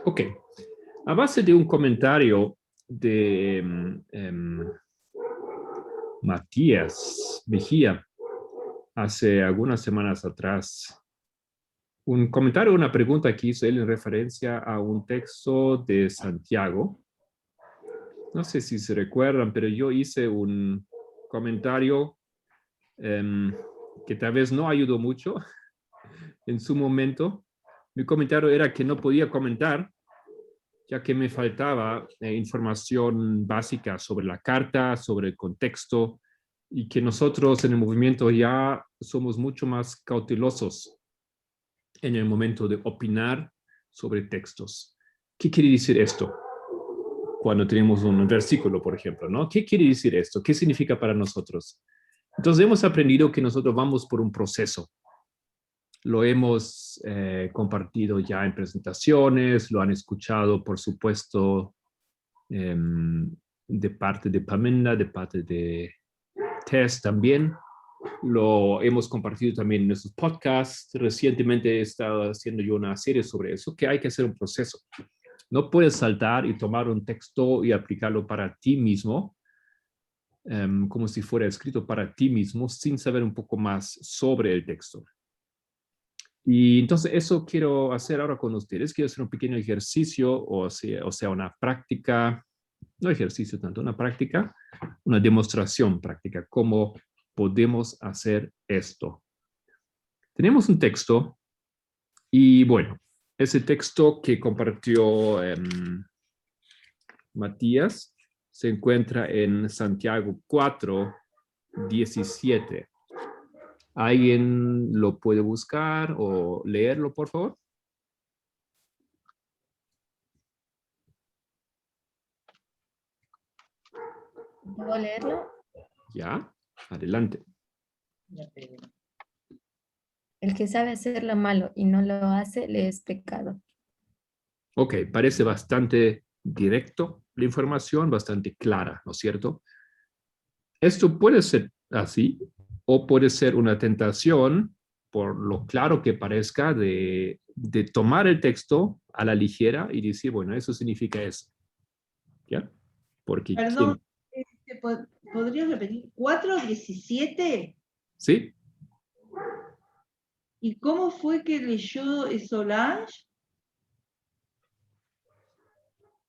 Ok. A base de un comentario de Matías Mejía hace algunas semanas atrás, un comentario, una pregunta que hizo él en referencia a un texto de Santiago. No sé si se recuerdan, pero yo hice un comentario que tal vez no ayudó mucho en su momento. Mi comentario era que no podía comentar, ya que me faltaba información básica sobre la carta, sobre el contexto, y que nosotros en el movimiento ya somos mucho más cautelosos en el momento de opinar sobre textos. ¿Qué quiere decir esto? Cuando tenemos un versículo, por ejemplo, ¿no? ¿Qué quiere decir esto? ¿Qué significa para nosotros? Entonces hemos aprendido que nosotros vamos por un proceso. Lo hemos compartido ya en presentaciones, lo han escuchado, por supuesto, de parte de Pamela, de parte de Tess también. Lo hemos compartido también en nuestros podcasts. Recientemente he estado haciendo yo una serie sobre eso, que hay que hacer un proceso. No puedes saltar y tomar un texto y aplicarlo para ti mismo, como si fuera escrito para ti mismo, sin saber un poco más sobre el texto. Y entonces eso quiero hacer ahora con ustedes. Quiero hacer un pequeño ejercicio, o sea, una práctica, no ejercicio tanto, una práctica, una demostración práctica, cómo podemos hacer esto. Tenemos un texto y bueno, ese texto que compartió Matías se encuentra en Santiago 4:17. ¿Alguien lo puede buscar o leerlo, por favor? ¿Puedo leerlo? Ya, adelante. El que sabe hacer lo malo y no lo hace, le es pecado. Ok, parece bastante directo la información, bastante clara, ¿no es cierto? Esto puede ser así o puede ser una tentación, por lo claro que parezca, de tomar el texto a la ligera y decir, bueno, eso significa eso. ¿Ya? Porque Perdón, ¿podrías repetir? 4:17. ¿Sí? ¿Y cómo fue que leyó Solange?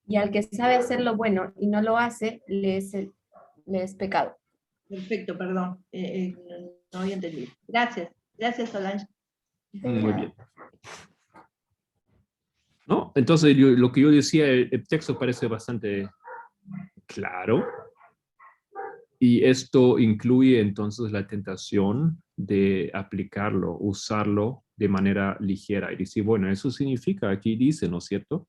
Y al que sabe hacer lo bueno y no lo hace, le es pecado. Perfecto, perdón. No había entendido. Gracias, Solange. Muy bien. ¿No? Entonces, lo que yo decía, el texto parece bastante claro. Y esto incluye entonces la tentación de aplicarlo, usarlo de manera ligera y decir, bueno, eso significa, aquí dice, ¿no es cierto?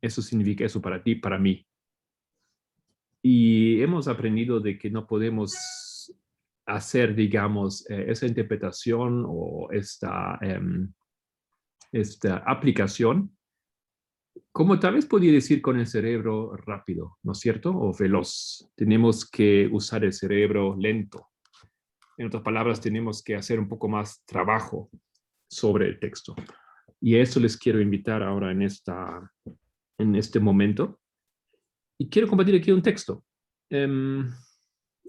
Eso significa eso para ti, para mí. Y hemos aprendido de que no podemos hacer, digamos, esa interpretación o esta aplicación, como tal vez podría decir con el cerebro rápido, ¿no es cierto? O veloz. Tenemos que usar el cerebro lento. En otras palabras, tenemos que hacer un poco más trabajo sobre el texto. Y a eso les quiero invitar ahora en este momento. Y quiero compartir aquí un texto.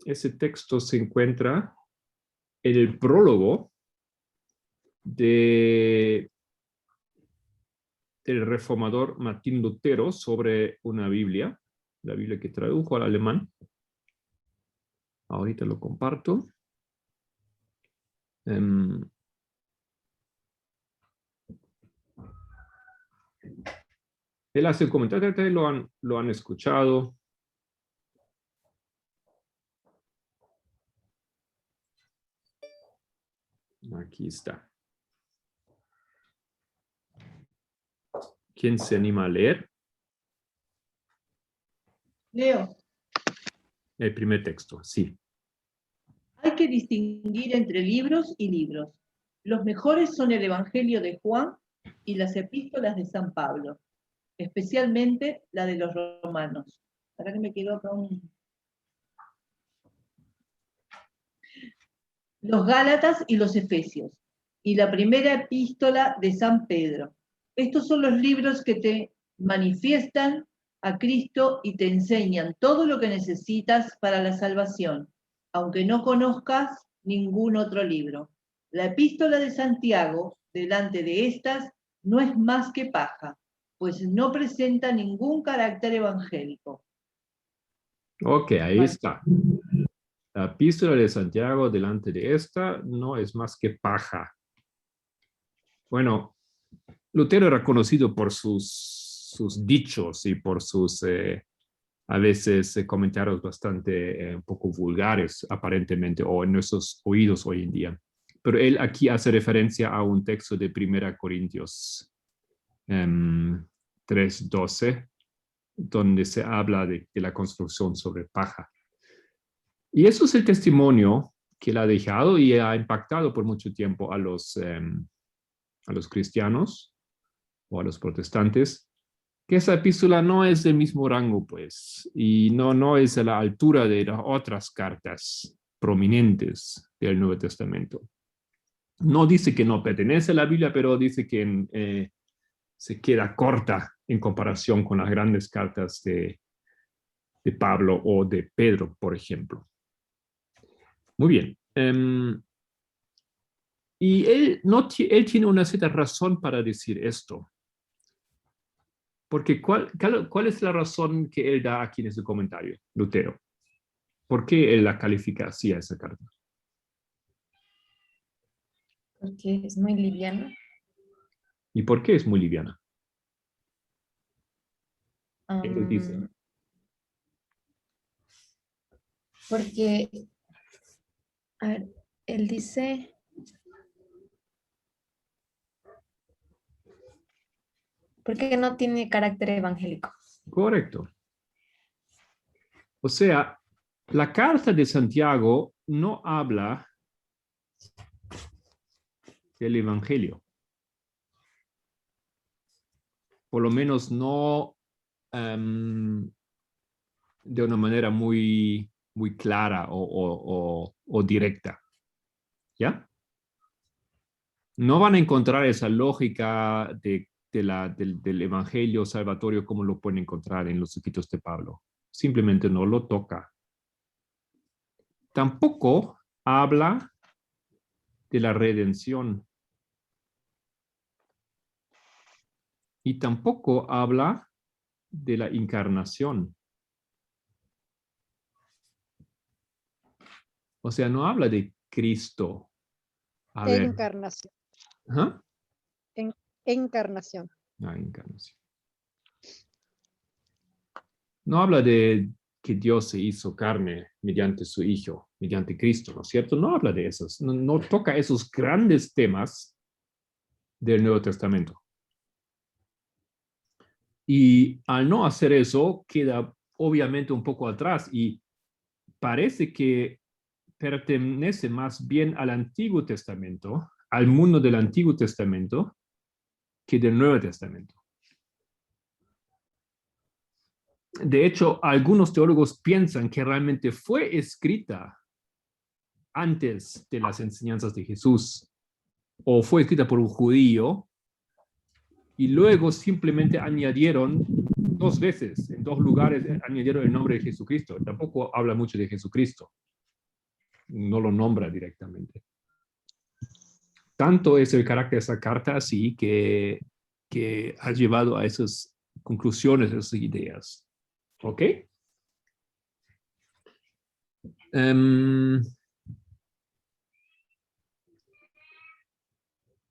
Ese texto se encuentra en el prólogo del reformador Martín Lutero sobre una Biblia, la Biblia que tradujo al alemán. Ahorita lo comparto. Él hace un comentario, ustedes lo han escuchado. Aquí está. ¿Quién se anima a leer? Leo. El primer texto, sí. Hay que distinguir entre libros y libros. Los mejores son el Evangelio de Juan y las epístolas de San Pablo, especialmente la de los romanos. ¿Para qué me quedó acá los Gálatas y los Efesios, y la primera epístola de San Pedro. Estos son los libros que te manifiestan a Cristo y te enseñan todo lo que necesitas para la salvación, aunque no conozcas ningún otro libro. La epístola de Santiago, delante de estas, no es más que paja, pues no presenta ningún carácter evangélico. Ok, ahí Bueno, está. La epístola de Santiago delante de esta no es más que paja. Bueno, Lutero era conocido por sus dichos y por sus, a veces, comentarios bastante un poco vulgares, aparentemente, o en nuestros oídos hoy en día. Pero él aquí hace referencia a un texto de 1 Corintios 3:12, donde se habla de la construcción sobre paja. Y eso es el testimonio que él ha dejado y ha impactado por mucho tiempo a los cristianos o a los protestantes, que esa epístola no es del mismo rango, pues, y no es a la altura de las otras cartas prominentes del Nuevo Testamento. No dice que no pertenece a la Biblia, pero dice que se queda corta en comparación con las grandes cartas de Pablo o de Pedro, por ejemplo. Muy bien. Y él tiene una cierta razón para decir esto. Porque ¿cuál es la razón que él da aquí en ese comentario, Lutero? ¿Por qué él la califica así a esa carta? Porque es muy liviana. ¿Y por qué es muy liviana? Él dice. Porque, a ver, él dice, porque no tiene carácter evangélico. Correcto. O sea, la carta de Santiago no habla del Evangelio. Por lo menos no de una manera muy, muy clara o directa. ¿Ya? No van a encontrar esa lógica del Evangelio salvatorio como lo pueden encontrar en los escritos de Pablo. Simplemente no lo toca. Tampoco habla de la redención. Y tampoco habla de la encarnación. O sea, no habla de Cristo. A ver. Encarnación. ¿Ah? Encarnación. La encarnación. No habla de que Dios se hizo carne mediante su Hijo, mediante Cristo, ¿no es cierto? No habla de esos, no toca esos grandes temas del Nuevo Testamento. Y al no hacer eso, queda obviamente un poco atrás y parece que pertenece más bien al Antiguo Testamento, al mundo del Antiguo Testamento, que del Nuevo Testamento. De hecho, algunos teólogos piensan que realmente fue escrita antes de las enseñanzas de Jesús, o fue escrita por un judío, y luego simplemente añadieron 2 veces, en 2 lugares añadieron el nombre de Jesucristo. Tampoco habla mucho de Jesucristo. No lo nombra directamente. Tanto es el carácter de esa carta así que ha llevado a esas conclusiones, esas ideas. ¿Ok?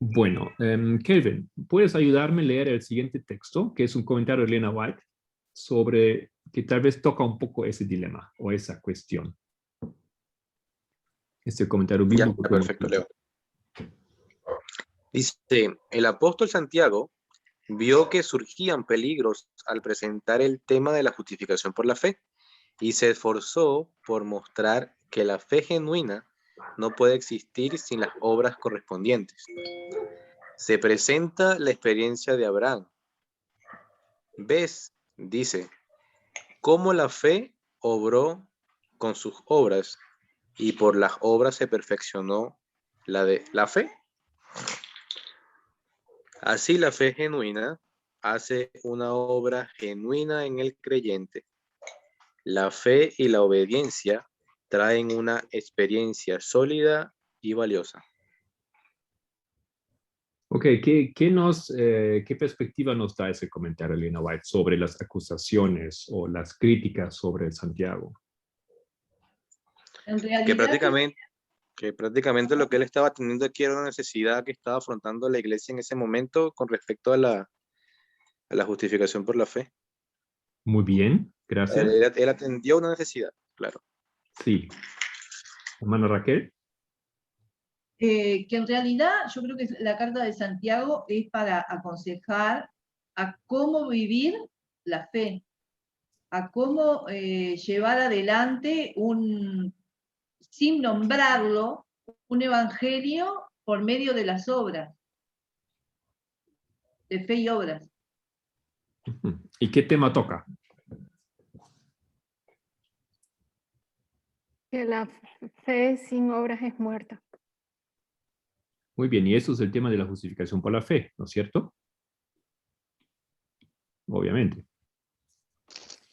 Bueno, Kelvin, ¿puedes ayudarme a leer el siguiente texto, que es un comentario de Elena White, sobre que tal vez toca un poco ese dilema o esa cuestión? Este comentario Ya, bíblico. perfecto, Leo. Dice, el apóstol Santiago vio que surgían peligros al presentar el tema de la justificación por la fe y se esforzó por mostrar que la fe genuina no puede existir sin las obras correspondientes. Se presenta la experiencia de Abraham. ¿Ves? Dice, cómo la fe obró con sus obras y por las obras se perfeccionó la fe. Así la fe genuina hace una obra genuina en el creyente. La fe y la obediencia traen una experiencia sólida y valiosa. Ok, ¿qué perspectiva nos da ese comentario, Elena White, sobre las acusaciones o las críticas sobre Santiago? En Que realidad, prácticamente lo que él estaba teniendo aquí era una necesidad que estaba afrontando la iglesia en ese momento con respecto a la justificación por la fe. Muy bien, gracias. Él atendió una necesidad, claro. Sí. Hermana Raquel. que en realidad yo creo que la carta de Santiago es para aconsejar a cómo vivir la fe, a cómo llevar adelante sin nombrarlo, un evangelio por medio de las obras, de fe y obras. ¿Y qué tema toca? Que la fe sin obras es muerta. Muy bien, y eso es el tema de la justificación por la fe, ¿no es cierto? Obviamente.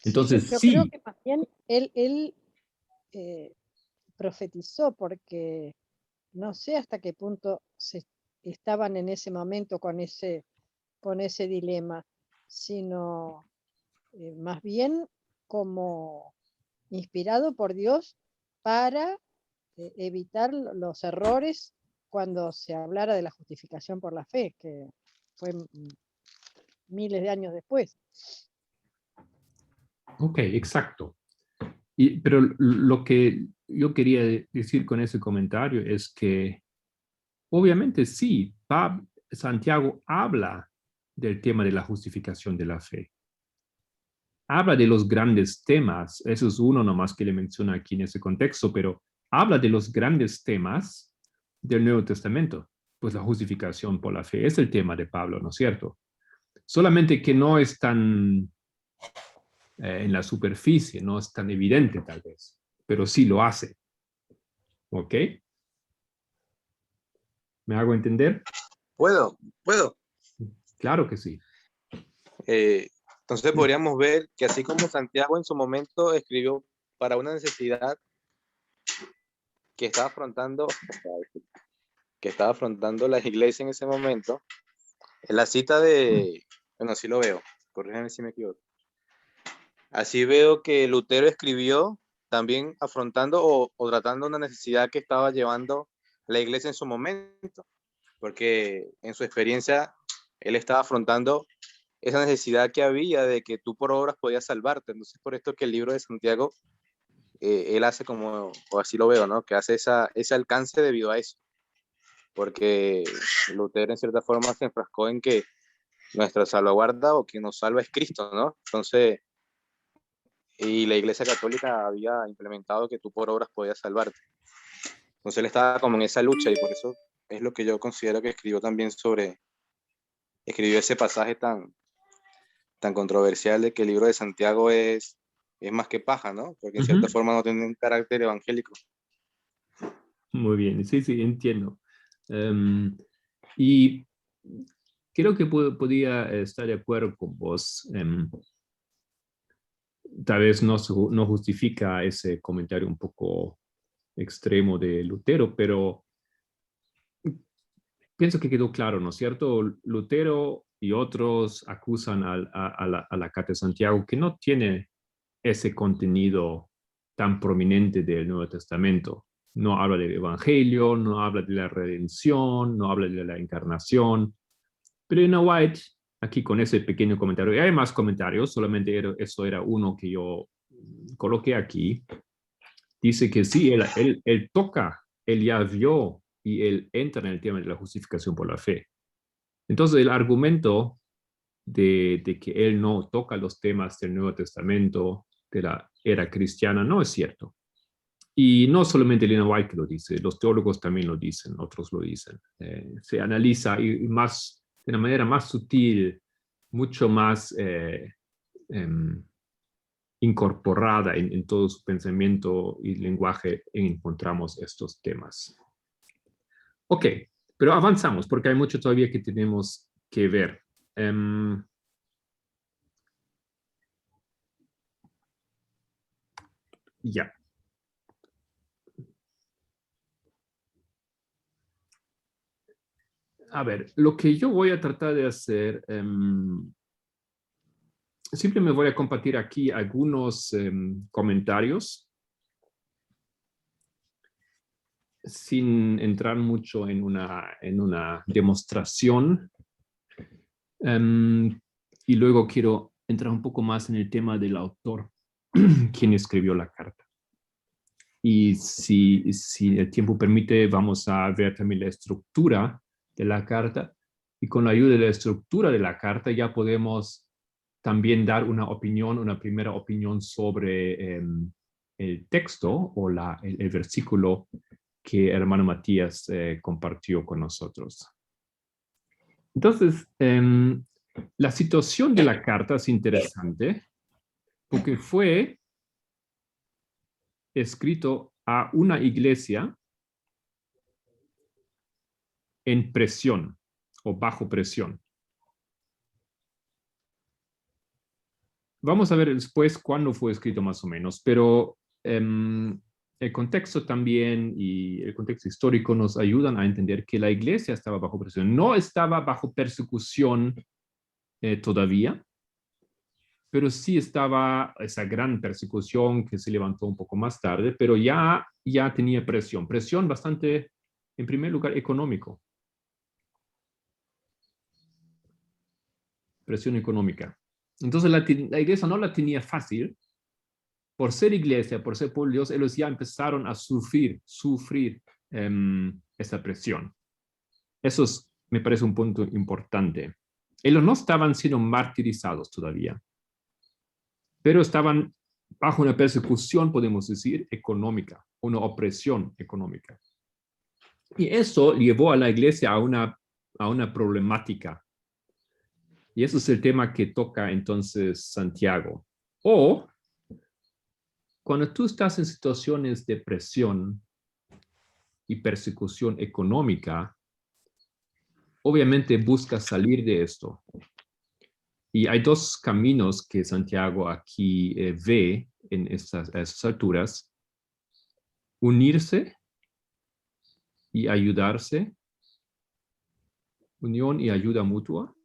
Entonces, Yo sí. creo que más bien él profetizó, porque no sé hasta qué punto estaban en ese momento con ese dilema, sino más bien como inspirado por Dios para evitar los errores cuando se hablara de la justificación por la fe, que fue miles de años después. Ok, exacto. Pero lo que yo quería decir con ese comentario es que obviamente sí, Santiago habla del tema de la justificación de la fe. Habla de los grandes temas, eso es uno nomás que le menciona aquí en ese contexto, pero habla de los grandes temas del Nuevo Testamento. Pues la justificación por la fe es el tema de Pablo, ¿no es cierto? Solamente que no es tan en la superficie, no es tan evidente tal vez, pero sí lo hace. ¿Ok? ¿Me hago entender? ¿Puedo? Claro que sí. Entonces podríamos ver que así como Santiago en su momento escribió para una necesidad que estaba afrontando la iglesia en ese momento, en la cita de, bueno, así lo veo, corrígeme si me equivoco. Así veo que Lutero escribió también afrontando o tratando una necesidad que estaba llevando la iglesia en su momento, porque en su experiencia él estaba afrontando esa necesidad que había de que tú por obras podías salvarte. Entonces, por esto que el libro de Santiago, él hace como, o así lo veo, ¿no? Que hace ese alcance debido a eso. Porque Lutero en cierta forma se enfrascó en que nuestra salvaguarda o quien nos salva es Cristo, ¿no? Entonces, y la Iglesia Católica había implementado que tú por obras podías salvarte. Entonces él estaba como en esa lucha y por eso es lo que yo considero que escribió también escribió ese pasaje tan controversial de que el libro de Santiago es más que paja, ¿no? Porque en cierta forma no tiene un carácter evangélico. Muy bien, sí, entiendo. Y creo que podía estar de acuerdo con vos. Tal vez no justifica ese comentario un poco extremo de Lutero, pero pienso que quedó claro, ¿no es cierto? Lutero y otros acusan a la Carta de Santiago que no tiene ese contenido tan prominente del Nuevo Testamento. No habla del Evangelio, no habla de la redención, no habla de la encarnación. Pero Elena White, aquí con ese pequeño comentario, y hay más comentarios, solamente eso era uno que yo coloqué aquí, dice que sí, él toca, él ya vio y él entra en el tema de la justificación por la fe. Entonces el argumento de que él no toca los temas del Nuevo Testamento, de la era cristiana, no es cierto. Y no solamente Elena White que lo dice, los teólogos también lo dicen, otros lo dicen. Se analiza y más, de una manera más sutil, mucho más incorporada en todo su pensamiento y lenguaje encontramos estos temas. Ok, pero avanzamos porque hay mucho todavía que tenemos que ver. Ya. A ver, lo que yo voy a tratar de hacer, siempre me voy a compartir aquí algunos comentarios sin entrar mucho en una demostración. Y luego quiero entrar un poco más en el tema del autor, quien escribió la carta. Y si el tiempo permite, vamos a ver también la estructura de la carta. Y con la ayuda de la estructura de la carta ya podemos también dar una opinión, una primera opinión sobre el texto o el versículo que hermano Matías compartió con nosotros. Entonces, la situación de la carta es interesante porque fue escrito a una iglesia en presión o bajo presión. Vamos a ver después cuándo fue escrito más o menos, pero el contexto también y el contexto histórico nos ayudan a entender que la iglesia estaba bajo presión. No estaba bajo persecución todavía, pero sí estaba esa gran persecución que se levantó un poco más tarde, pero ya tenía presión bastante, en primer lugar, económico. Presión económica. Entonces la iglesia no la tenía fácil. Por ser iglesia, por ser pueblo de Dios, ellos ya empezaron a sufrir esa presión. Eso me parece un punto importante. Ellos no estaban siendo martirizados todavía, pero estaban bajo una persecución, podemos decir, económica, una opresión económica. Y eso llevó a la iglesia a una problemática. Y eso es el tema que toca entonces Santiago. O cuando tú estás en situaciones de presión y persecución económica, obviamente buscas salir de esto. Y hay dos caminos que Santiago aquí ve en estas alturas: unirse y ayudarse, unión y ayuda mutua.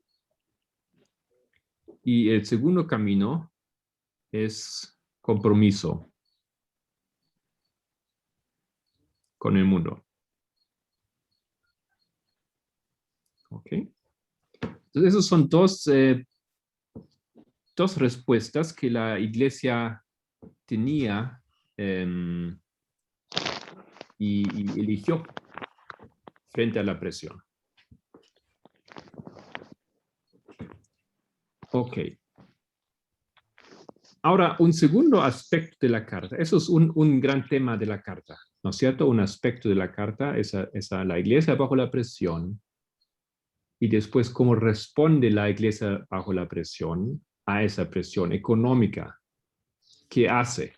Y el segundo camino es compromiso con el mundo. ¿Ok? Entonces, esas son dos respuestas que la iglesia tenía y eligió frente a la presión. Ok. Ahora, un segundo aspecto de la carta. Eso es un gran tema de la carta, ¿no es cierto? Un aspecto de la carta es la iglesia bajo la presión y después cómo responde la iglesia bajo la presión a esa presión económica. ¿Qué hace?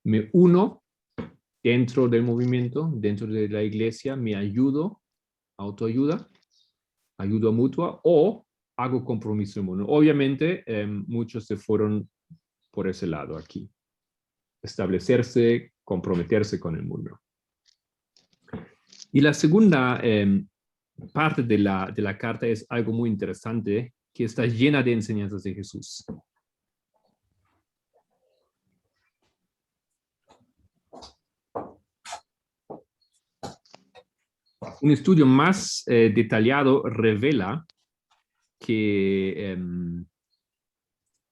Me uno dentro del movimiento, dentro de la iglesia, me ayudo, autoayuda, ayuda mutua, o hago compromiso en el mundo. Obviamente, muchos se fueron por ese lado aquí. Establecerse, comprometerse con el mundo. Y la segunda parte de la carta es algo muy interesante, que está llena de enseñanzas de Jesús. Un estudio más detallado revela que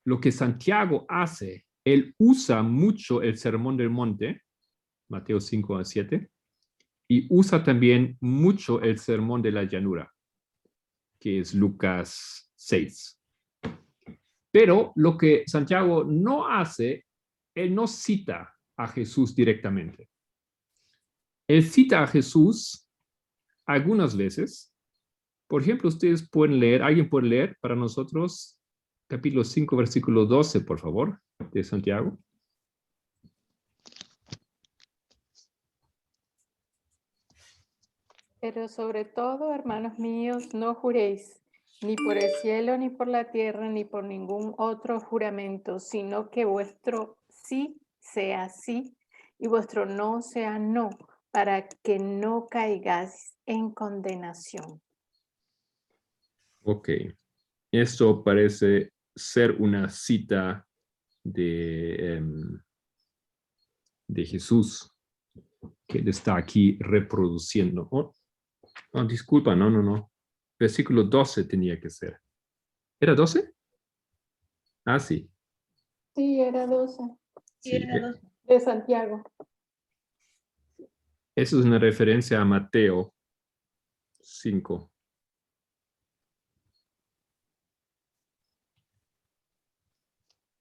lo que Santiago hace, él usa mucho el Sermón del Monte, Mateo 5-7, y usa también mucho el Sermón de la Llanura, que es Lucas 6. Pero lo que Santiago no hace, él no cita a Jesús directamente. Él cita a Jesús algunas veces. Por ejemplo, ustedes pueden leer, alguien puede leer para nosotros capítulo 5, versículo 12, por favor, de Santiago. Pero sobre todo, hermanos míos, no juréis, ni por el cielo, ni por la tierra, ni por ningún otro juramento, sino que vuestro sí sea sí y vuestro no sea no, para que no caigáis en condenación. Ok. Esto parece ser una cita de Jesús que él está aquí reproduciendo. Oh, oh, disculpa, no. Versículo 12 tenía que ser. ¿Era 12? Ah, sí. Sí, era 12. Sí, era 12. De Santiago. Eso es una referencia a Mateo 5.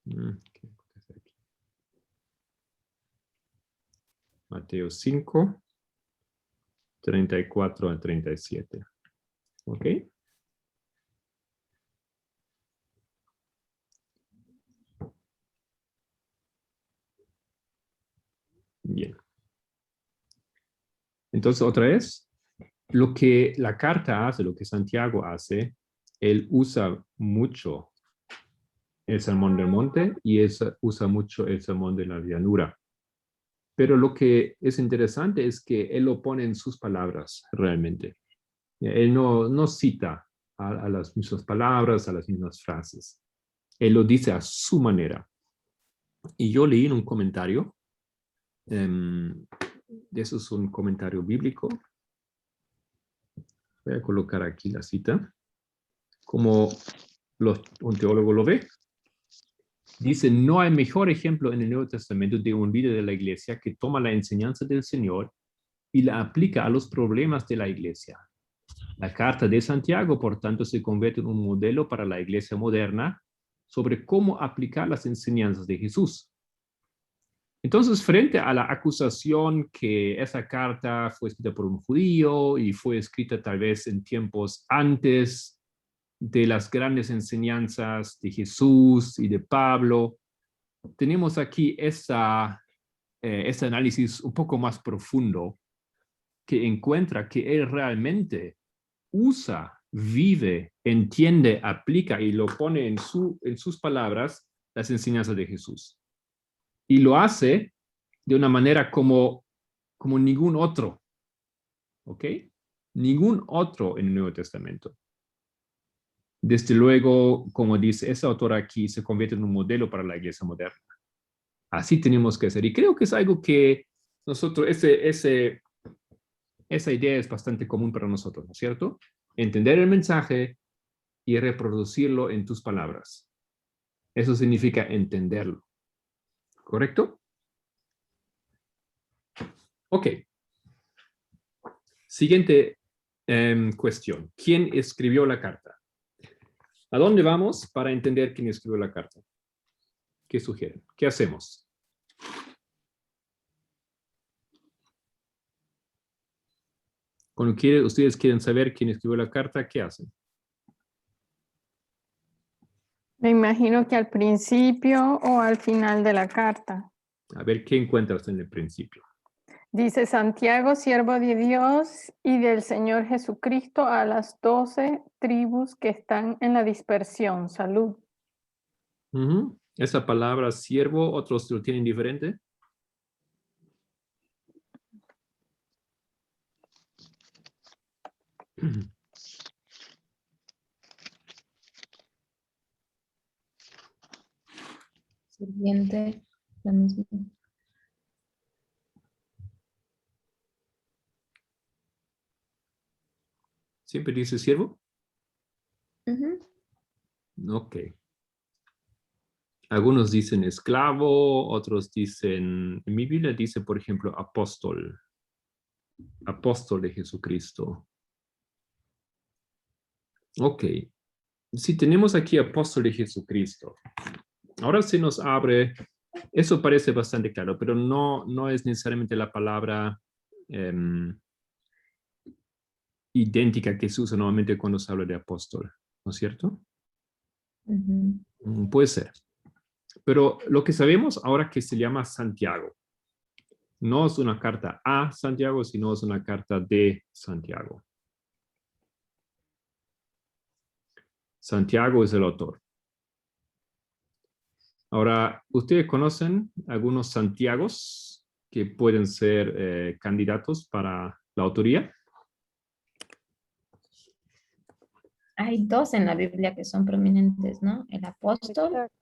¿Qué es aquí? Mateo 5, 34 a 37. ¿Ok? Bien. Entonces, otra vez, lo que la carta hace, lo que Santiago hace, él usa mucho el sermón del monte y usa mucho el sermón de la llanura. Pero lo que es interesante es que él lo pone en sus palabras realmente. Él no cita a las mismas palabras, a las mismas frases. Él lo dice a su manera. Y yo leí en un comentario, eso es un comentario bíblico. Voy a colocar aquí la cita. Como un teólogo lo ve. Dice, no hay mejor ejemplo en el Nuevo Testamento de un líder de la iglesia que toma la enseñanza del Señor y la aplica a los problemas de la iglesia. La carta de Santiago, por tanto, se convierte en un modelo para la iglesia moderna sobre cómo aplicar las enseñanzas de Jesús. Entonces, frente a la acusación que esa carta fue escrita por un judío y fue escrita tal vez en tiempos antes de las grandes enseñanzas de Jesús y de Pablo, tenemos aquí ese análisis un poco más profundo que encuentra que él realmente usa, vive, entiende, aplica y lo pone en sus palabras las enseñanzas de Jesús. Y lo hace de una manera como ningún otro. ¿Ok? Ningún otro en el Nuevo Testamento. Desde luego, como dice ese autor aquí, se convierte en un modelo para la iglesia moderna. Así tenemos que hacer. Y creo que es algo que nosotros, esa idea es bastante común para nosotros, ¿no es cierto? Entender el mensaje y reproducirlo en tus palabras. Eso significa entenderlo. ¿Correcto? Ok. Siguiente cuestión. ¿Quién escribió la carta? ¿A dónde vamos para entender quién escribió la carta? ¿Qué sugieren? ¿Qué hacemos? Cuando ustedes quieren saber quién escribió la carta, ¿qué hacen? Me imagino que al principio o al final de la carta. A ver, ¿qué encuentras en el principio? Dice Santiago, siervo de Dios y del Señor Jesucristo, a las 12 tribus que están en la dispersión. Salud. Esa palabra siervo, otros lo tienen diferente. Sirviente, la misma. ¿Siempre dice siervo? Ok. Algunos dicen esclavo, otros dicen, en mi Biblia dice, por ejemplo, apóstol. Apóstol de Jesucristo. Ok. Si tenemos aquí apóstol de Jesucristo, ahora se nos abre, eso parece bastante claro, pero no es necesariamente la palabra idéntica que se usa normalmente cuando se habla de apóstol, ¿no es cierto? Puede ser. Pero lo que sabemos ahora que se llama Santiago, no es una carta a Santiago, sino es una carta de Santiago. Santiago es el autor. Ahora, ¿ustedes conocen algunos Santiagos que pueden ser candidatos para la autoría? Hay dos en la Biblia que son prominentes, ¿no? El apóstol Exacto.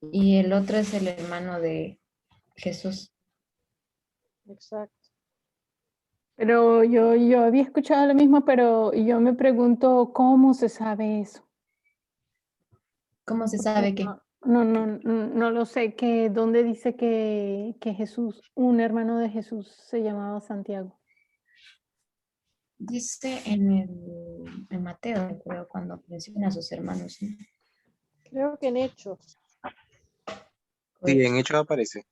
y el otro es el hermano de Jesús. Exacto. Pero yo había escuchado lo mismo, pero yo me pregunto cómo se sabe eso. ¿Cómo se sabe que? No lo sé, que dónde dice que Jesús, un hermano de Jesús se llamaba Santiago. Dice en Mateo, creo, cuando menciona a sus hermanos, ¿no? Creo que en Hechos. Sí, en Hechos aparece.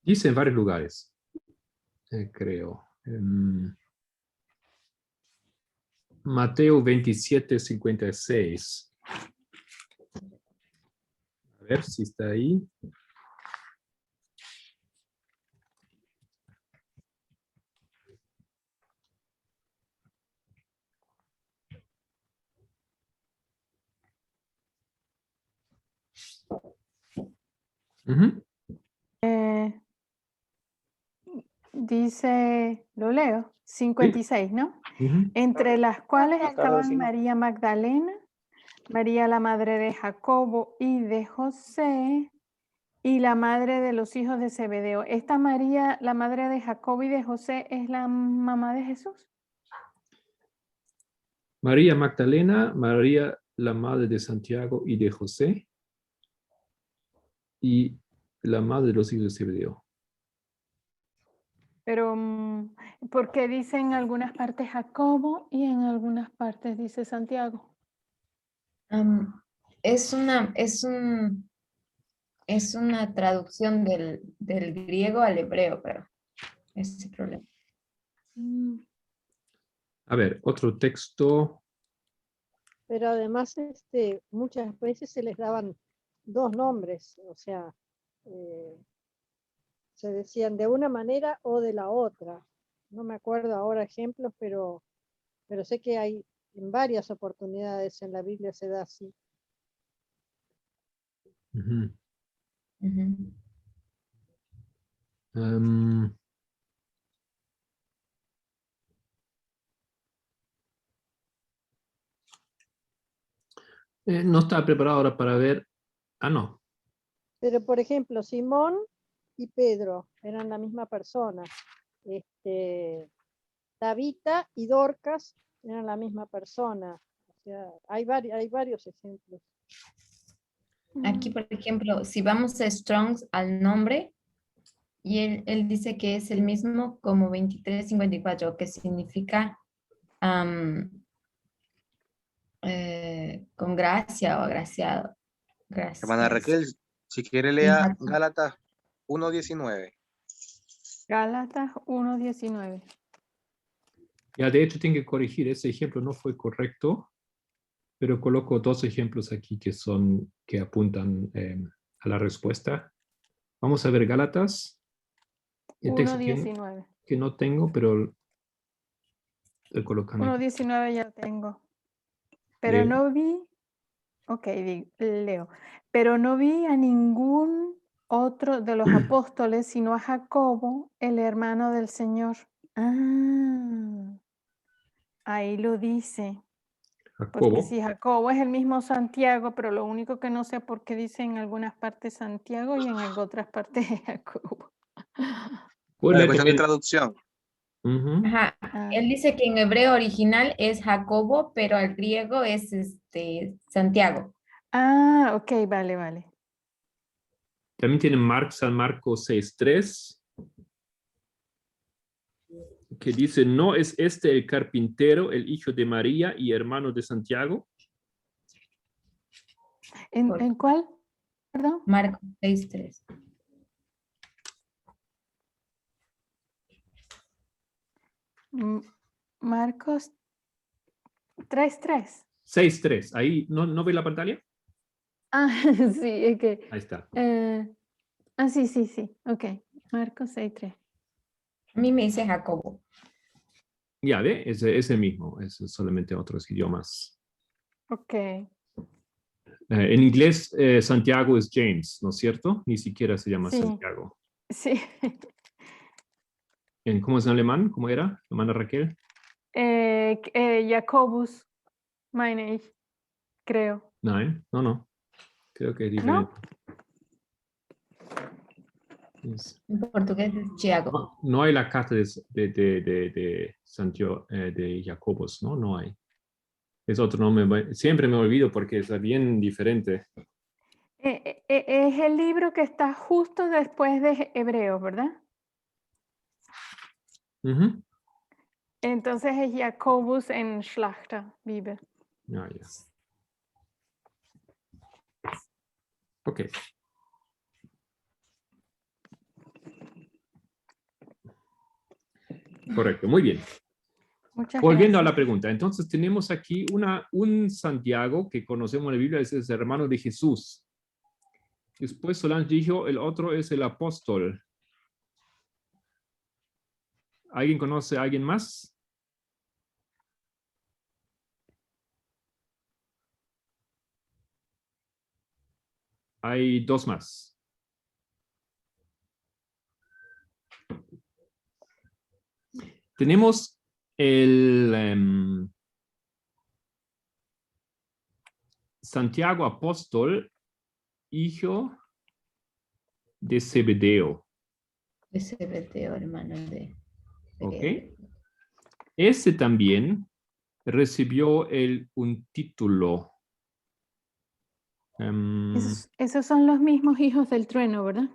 Dice en varios lugares, creo. Mateo 27:56. A ver si está ahí. Ujú. Dice, lo leo, 56, ¿no? Ujú. Entre las cuales Claro, estaban sí, no. María Magdalena, María la madre de Jacobo y de José, y la madre de los hijos de Zebedeo. ¿Esta María, la madre de Jacobo y de José, es la mamá de Jesús? María Magdalena, María la madre de Santiago y de José, y la madre de los hijos de Zebedeo. Pero, ¿por qué dice en algunas partes Jacobo y en algunas partes dice Santiago? Es una traducción del griego al hebreo, pero ese es el problema. A ver, otro texto. Pero además muchas veces se les daban dos nombres, o sea, se decían de una manera o de la otra. No me acuerdo ahora ejemplos, pero sé que hay en varias oportunidades en la Biblia se da así. Ujú. Ujú. No estaba preparado ahora para ver. Ah, no. Pero por ejemplo, Simón y Pedro eran la misma persona. Tabita y Dorcas eran la misma persona. O sea, hay varios ejemplos. Aquí, por ejemplo, si vamos a Strong's al nombre, y él dice que es el mismo como 2354, que significa con gracia o agraciado. Hermana Gracias. Raquel, si quiere lea Gálatas 1:19. Gálatas 1:19. Ya, de hecho, tengo que corregir. Ese ejemplo no fue correcto, pero coloco dos ejemplos aquí que apuntan a la respuesta. Vamos a ver Gálatas. El texto 1:19. que no tengo, pero estoy colocando aquí. 1:19 ya tengo. Pero no vi, ok, leo. Pero no vi a ningún otro de los apóstoles, sino a Jacobo, el hermano del Señor. Ah, ahí lo dice. Porque Jacobo. si Jacobo es el mismo Santiago, pero lo único que no sé por qué dice en algunas partes Santiago y en otras partes Jacobo. Puedes La leer cuestión de también. traducción. Ujú. Ajá. Ah, Él dice que en hebreo original es Jacobo, pero al griego es Santiago. ok, vale. También tiene San Marcos 6:3, que dice, ¿no es este el carpintero, el hijo de María y hermano de Santiago? ¿En cuál? Perdón. Marcos 6:3. Marcos 3:3. 6:3. Ahí, ¿no ve la pantalla? Ah, sí, es que. Ahí está. Sí. Ok. Marcos 6:3. A mí me dice Jacobo. Ya ve, es el mismo, es solamente otros idiomas. Ok. En inglés, Santiago es James, ¿no es cierto? Ni siquiera se llama Sí. Santiago. Sí. ¿Cómo es en alemán? ¿Cómo era, hermana Raquel? Jacobus, meine ich, creo. No. Creo que es diferente. En portugués es Thiago. No hay la carta de Santiago, de Jacobus, ¿no? No hay. Es otro nombre. Siempre me olvido porque es bien diferente. Es el libro que está justo después de Hebreos, ¿verdad? Ujú. Entonces es Jacobus en Schlachter, Bibel. Ah, ya. Ok. Correcto, muy bien. Muchas Volviendo a gracias. la pregunta, entonces tenemos aquí un Santiago que conocemos en la Biblia, es el hermano de Jesús. Después Solange dijo, el otro es el apóstol. ¿Alguien conoce a alguien más? Hay dos más. Tenemos el Santiago apóstol, hijo de Zebedeo. De Zebedeo, hermano de... ¿Ok? Ese también recibió un título. Esos son los mismos hijos del trueno, ¿verdad?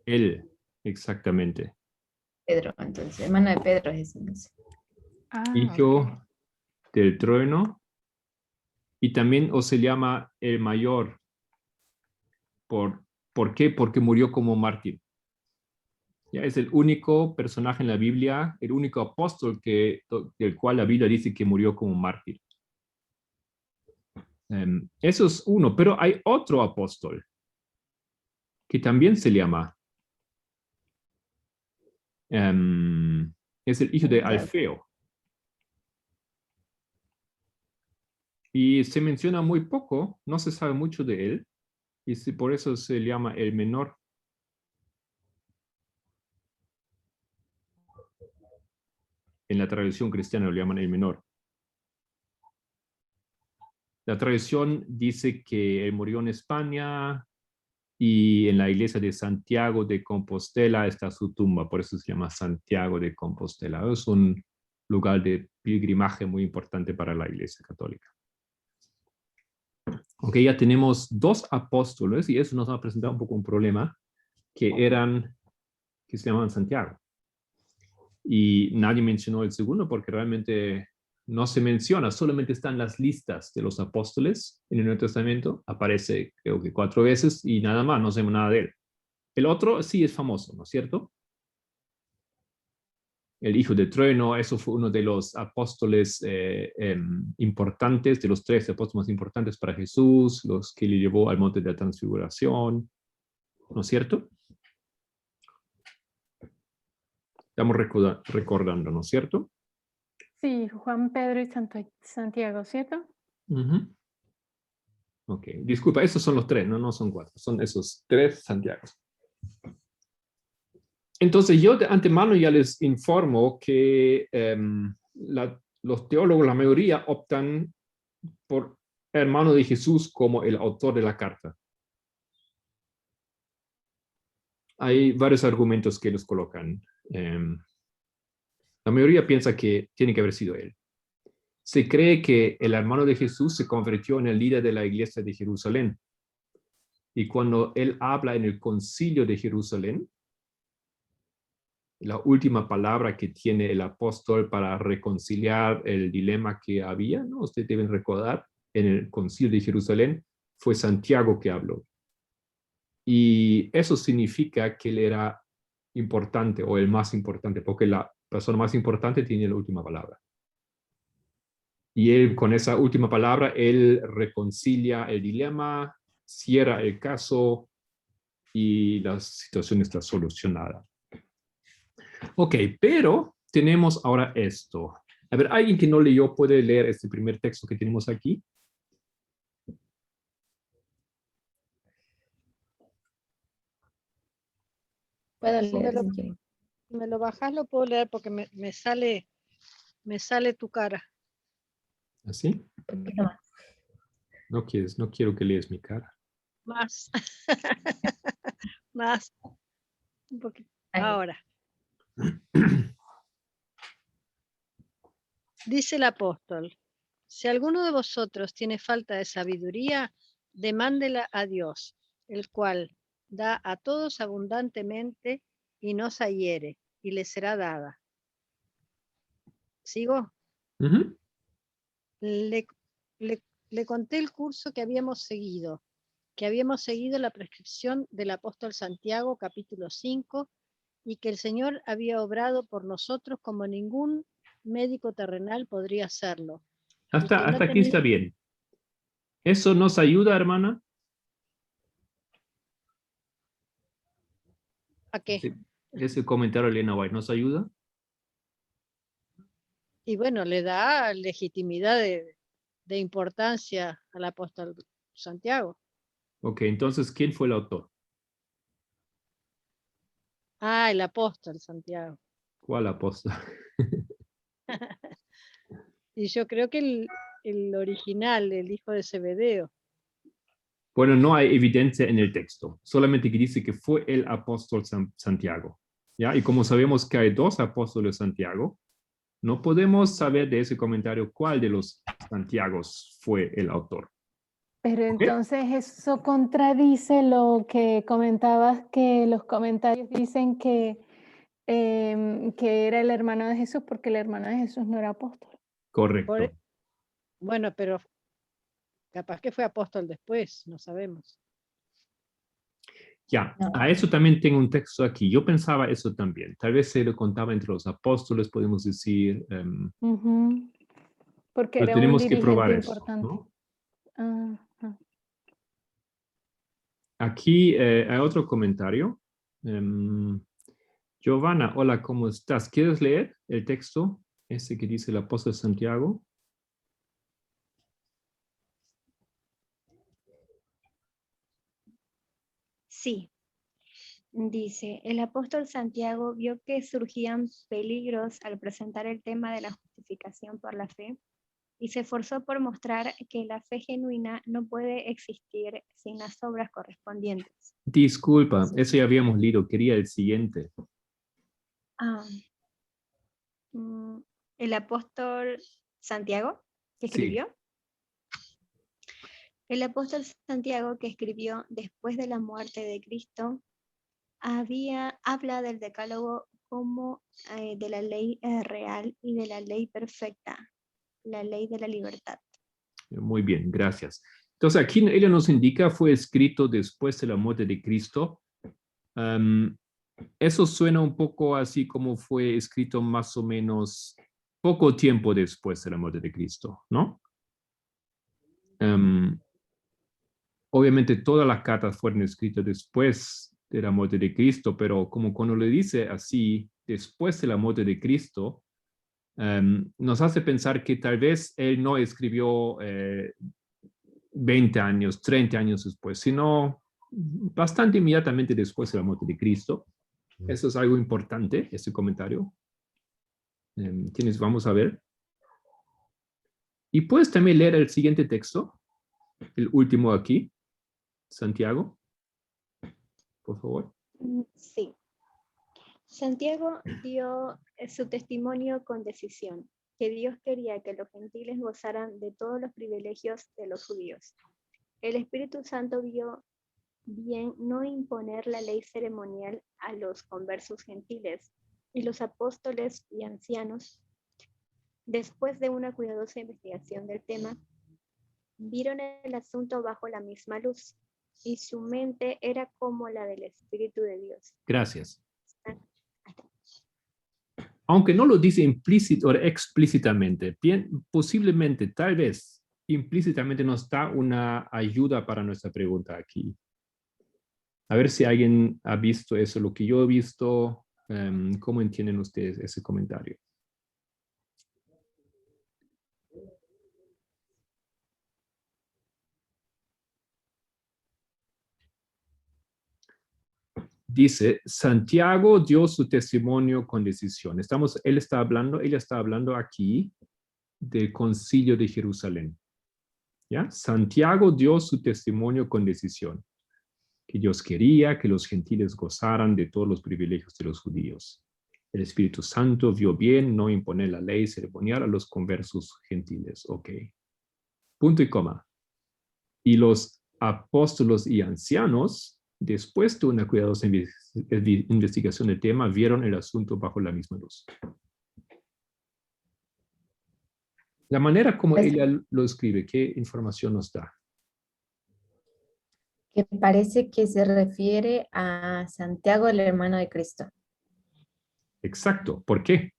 Él, exactamente. Pedro, entonces, hermano de Pedro es ese. Hijo Ok. del trueno. Y también o se llama el mayor. ¿Por qué? Porque murió como mártir. Ya es el único personaje en la Biblia, el único apóstol del cual la Biblia dice que murió como mártir. Eso es uno, pero hay otro apóstol que también se llama, es el hijo de Alfeo. Y se menciona muy poco, no se sabe mucho de él, y por eso se llama el menor. En la tradición cristiana lo llaman el menor. La tradición dice que él murió en España y en la iglesia de Santiago de Compostela está su tumba, por eso se llama Santiago de Compostela. Es un lugar de pilgrimaje muy importante para la iglesia católica. Ok, ya tenemos dos apóstoles y eso nos va a presentar un poco un problema que se llamaban Santiago. Y nadie mencionó el segundo porque realmente no se menciona, solamente están las listas de los apóstoles en el Nuevo Testamento, aparece creo que 4 veces y nada más, no sabemos nada de él. El otro sí es famoso, ¿no es cierto? El hijo de trueno, eso fue uno de los apóstoles importantes, de los 13 apóstoles más importantes para Jesús, los que le llevó al monte de la transfiguración, ¿no es cierto? Estamos recordando, ¿no es cierto? Sí, Juan, Pedro y Santiago, ¿cierto? Ok, disculpa, esos son los 3, no son 4, son esos 3 Santiagos. Entonces yo de antemano ya les informo que los teólogos, la mayoría, optan por hermano de Jesús como el autor de la carta. Hay varios argumentos que los colocan. La mayoría piensa que tiene que haber sido él. Se cree que el hermano de Jesús se convirtió en el líder de la iglesia de Jerusalén. Y cuando él habla en el concilio de Jerusalén, la última palabra que tiene el apóstol para reconciliar el dilema que había, ¿no? Ustedes deben recordar, en el concilio de Jerusalén fue Santiago que habló. Y eso significa que él era importante o el más importante, porque la persona más importante tiene la última palabra. Y él, con esa última palabra, él reconcilia el dilema, cierra el caso y la situación está solucionada. Ok, pero tenemos ahora esto. A ver, ¿alguien que no leyó puede leer este primer texto que tenemos aquí? Puedo Si leer si quieren. me lo bajas, lo puedo leer porque me sale tu cara. ¿Así? Un poquito más. No quiero que leas mi cara. Más. Más. Un poquito. Ahí. Ahora. Dice el apóstol, si alguno de vosotros tiene falta de sabiduría, demándela a Dios, el cual da a todos abundantemente y no se hiere, y le será dada. ¿Sigo? Ujú. Le conté el curso que habíamos seguido la prescripción del apóstol Santiago, capítulo 5, y que el Señor había obrado por nosotros como ningún médico terrenal podría hacerlo. Y que no Hasta aquí está bien. ¿Eso nos ayuda, hermana? ¿A qué? Sí. Ese comentario de Elena White, ¿nos ayuda? Y bueno, le da legitimidad de importancia al apóstol Santiago. Ok, entonces, ¿quién fue el autor? Ah, el apóstol Santiago. ¿Cuál apóstol? Y yo creo que el original, el hijo de Zebedeo. Bueno, no hay evidencia en el texto, solamente que dice que fue el apóstol Santiago. ¿Ya? Y como sabemos que hay dos apóstoles Santiago, no podemos saber de ese comentario cuál de los Santiagos fue el autor. Pero ¿Ok? entonces eso contradice lo que comentabas, que los comentarios dicen que era el hermano de Jesús, porque el hermano de Jesús no era apóstol. Correcto. Bueno, pero capaz que fue apóstol después, no sabemos. Ya, No. a eso también tengo un texto aquí. Yo pensaba eso también. Tal vez se lo contaba entre los apóstoles, podemos decir. Ujú. Porque Pero era un tenemos que dirigente probar eso, importante. ¿no? Ajá. Aquí hay otro comentario. Giovanna, hola, ¿cómo estás? ¿Quieres leer el texto? Ese que dice el apóstol Santiago. Sí, dice, el apóstol Santiago vio que surgían peligros al presentar el tema de la justificación por la fe y se esforzó por mostrar que la fe genuina no puede existir sin las obras correspondientes. Disculpa, eso ya habíamos leído. Quería el siguiente. Ah, el apóstol Santiago, que Sí. escribió. El apóstol Santiago, que escribió después de la muerte de Cristo, habla del decálogo como de la ley real y de la ley perfecta, la ley de la libertad. Muy bien, gracias. Entonces aquí ella nos indica fue escrito después de la muerte de Cristo. Eso suena un poco así como fue escrito más o menos poco tiempo después de la muerte de Cristo, ¿no? Obviamente todas las cartas fueron escritas después de la muerte de Cristo, pero como cuando le dice así, después de la muerte de Cristo, nos hace pensar que tal vez él no escribió 20 años, 30 años después, sino bastante inmediatamente después de la muerte de Cristo. Eso es algo importante, este comentario. Vamos a ver. Y puedes también leer el siguiente texto, el último aquí, Santiago, por favor. Sí. Santiago dio su testimonio con decisión, que Dios quería que los gentiles gozaran de todos los privilegios de los judíos. El Espíritu Santo vio bien no imponer la ley ceremonial a los conversos gentiles, y los apóstoles y ancianos, después de una cuidadosa investigación del tema, vieron el asunto bajo la misma luz, y su mente era como la del Espíritu de Dios. Gracias. Aunque no lo dice implícito o explícitamente, bien, posiblemente, tal vez, implícitamente nos da una ayuda para nuestra pregunta aquí. A ver si alguien ha visto eso, lo que yo he visto. ¿Cómo entienden ustedes ese comentario? Dice, Santiago dio su testimonio con decisión. Ella está hablando aquí del concilio de Jerusalén. ¿Ya? Santiago dio su testimonio con decisión, que Dios quería que los gentiles gozaran de todos los privilegios de los judíos. El Espíritu Santo vio bien no imponer la ley ceremonial a los conversos gentiles. Ok. Punto y coma. Y los apóstolos y ancianos, después de una cuidadosa investigación del tema, vieron el asunto bajo la misma luz. La manera como ella lo escribe, ¿qué información nos da? Que parece que se refiere a Santiago, el hermano de Cristo. Exacto. ¿Por qué?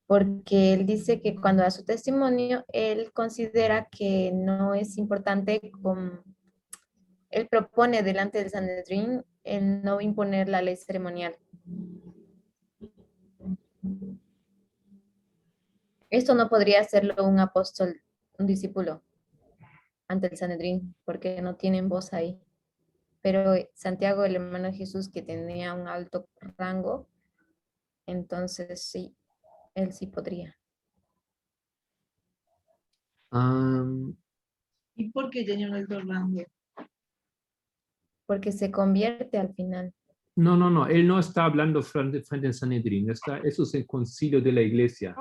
Porque él dice que cuando da su testimonio, él considera que no es importante, él propone delante del Sanedrín el no imponer la ley ceremonial. Esto no podría hacerlo un apóstol, un discípulo, ante el Sanedrín, porque no tienen voz ahí. Pero Santiago, el hermano de Jesús, que tenía un alto rango, entonces sí, él sí podría. ¿Y por qué tenía un alto rango? Porque se convierte al final. No. Él no está hablando frente al Sanedrín. Eso es el concilio de la iglesia.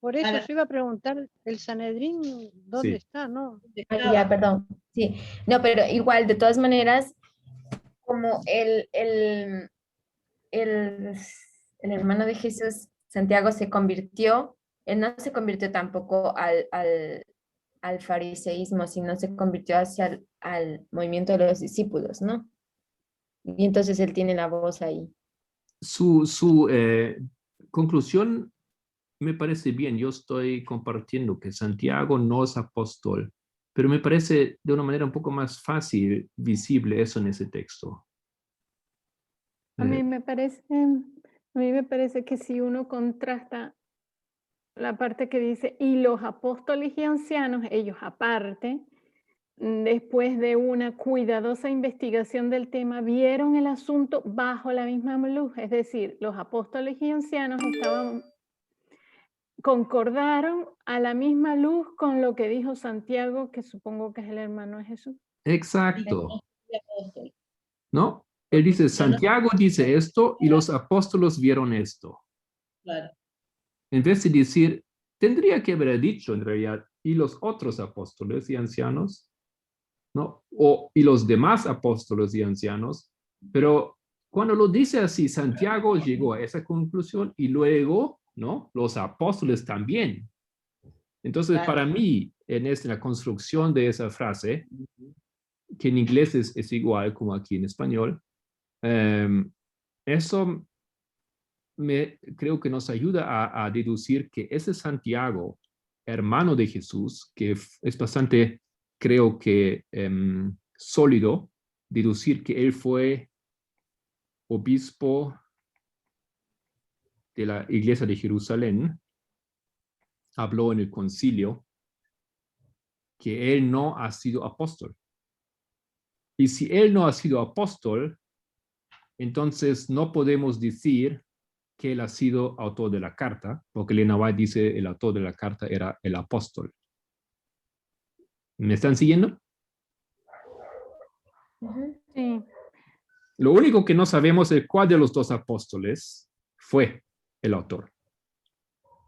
Por eso Ahora- yo iba a preguntar, ¿el Sanedrín dónde Sí. está? No. Ya, perdón. Sí. No, pero igual, de todas maneras, como el hermano de Jesús, Santiago, se convirtió, él no se convirtió tampoco al fariseísmo, sino se convirtió hacia al movimiento de los discípulos, ¿no? Y entonces él tiene la voz ahí. Su conclusión me parece bien. Yo estoy compartiendo que Santiago no es apóstol, pero me parece de una manera un poco más fácil, visible eso en ese texto. A mí me parece que si uno contrasta la parte que dice, y los apóstoles y ancianos, ellos aparte, después de una cuidadosa investigación del tema, vieron el asunto bajo la misma luz. Es decir, los apóstoles y ancianos concordaron a la misma luz con lo que dijo Santiago, que supongo que es el hermano de Jesús. Exacto. ¿No? Él dice, Santiago dice esto y los apóstoles vieron esto. Claro. En vez de decir, tendría que haber dicho en realidad, y los otros apóstoles y ancianos, ¿no? Y los demás apóstoles y ancianos, pero cuando lo dice así, Santiago llegó a esa conclusión y luego, ¿no? Los apóstoles también. Entonces, Claro. para mí, en la construcción de esa frase, que en inglés es igual como aquí en español, eso creo que nos ayuda a deducir que ese Santiago, hermano de Jesús, que es bastante, creo que, sólido, deducir que él fue obispo de la iglesia de Jerusalén, habló en el concilio, que él no ha sido apóstol. Y si él no ha sido apóstol, entonces no podemos decir que él ha sido autor de la carta, porque Elena White dice el autor de la carta era el apóstol. ¿Me están siguiendo? Sí. Lo único que no sabemos es cuál de los dos apóstoles fue el autor.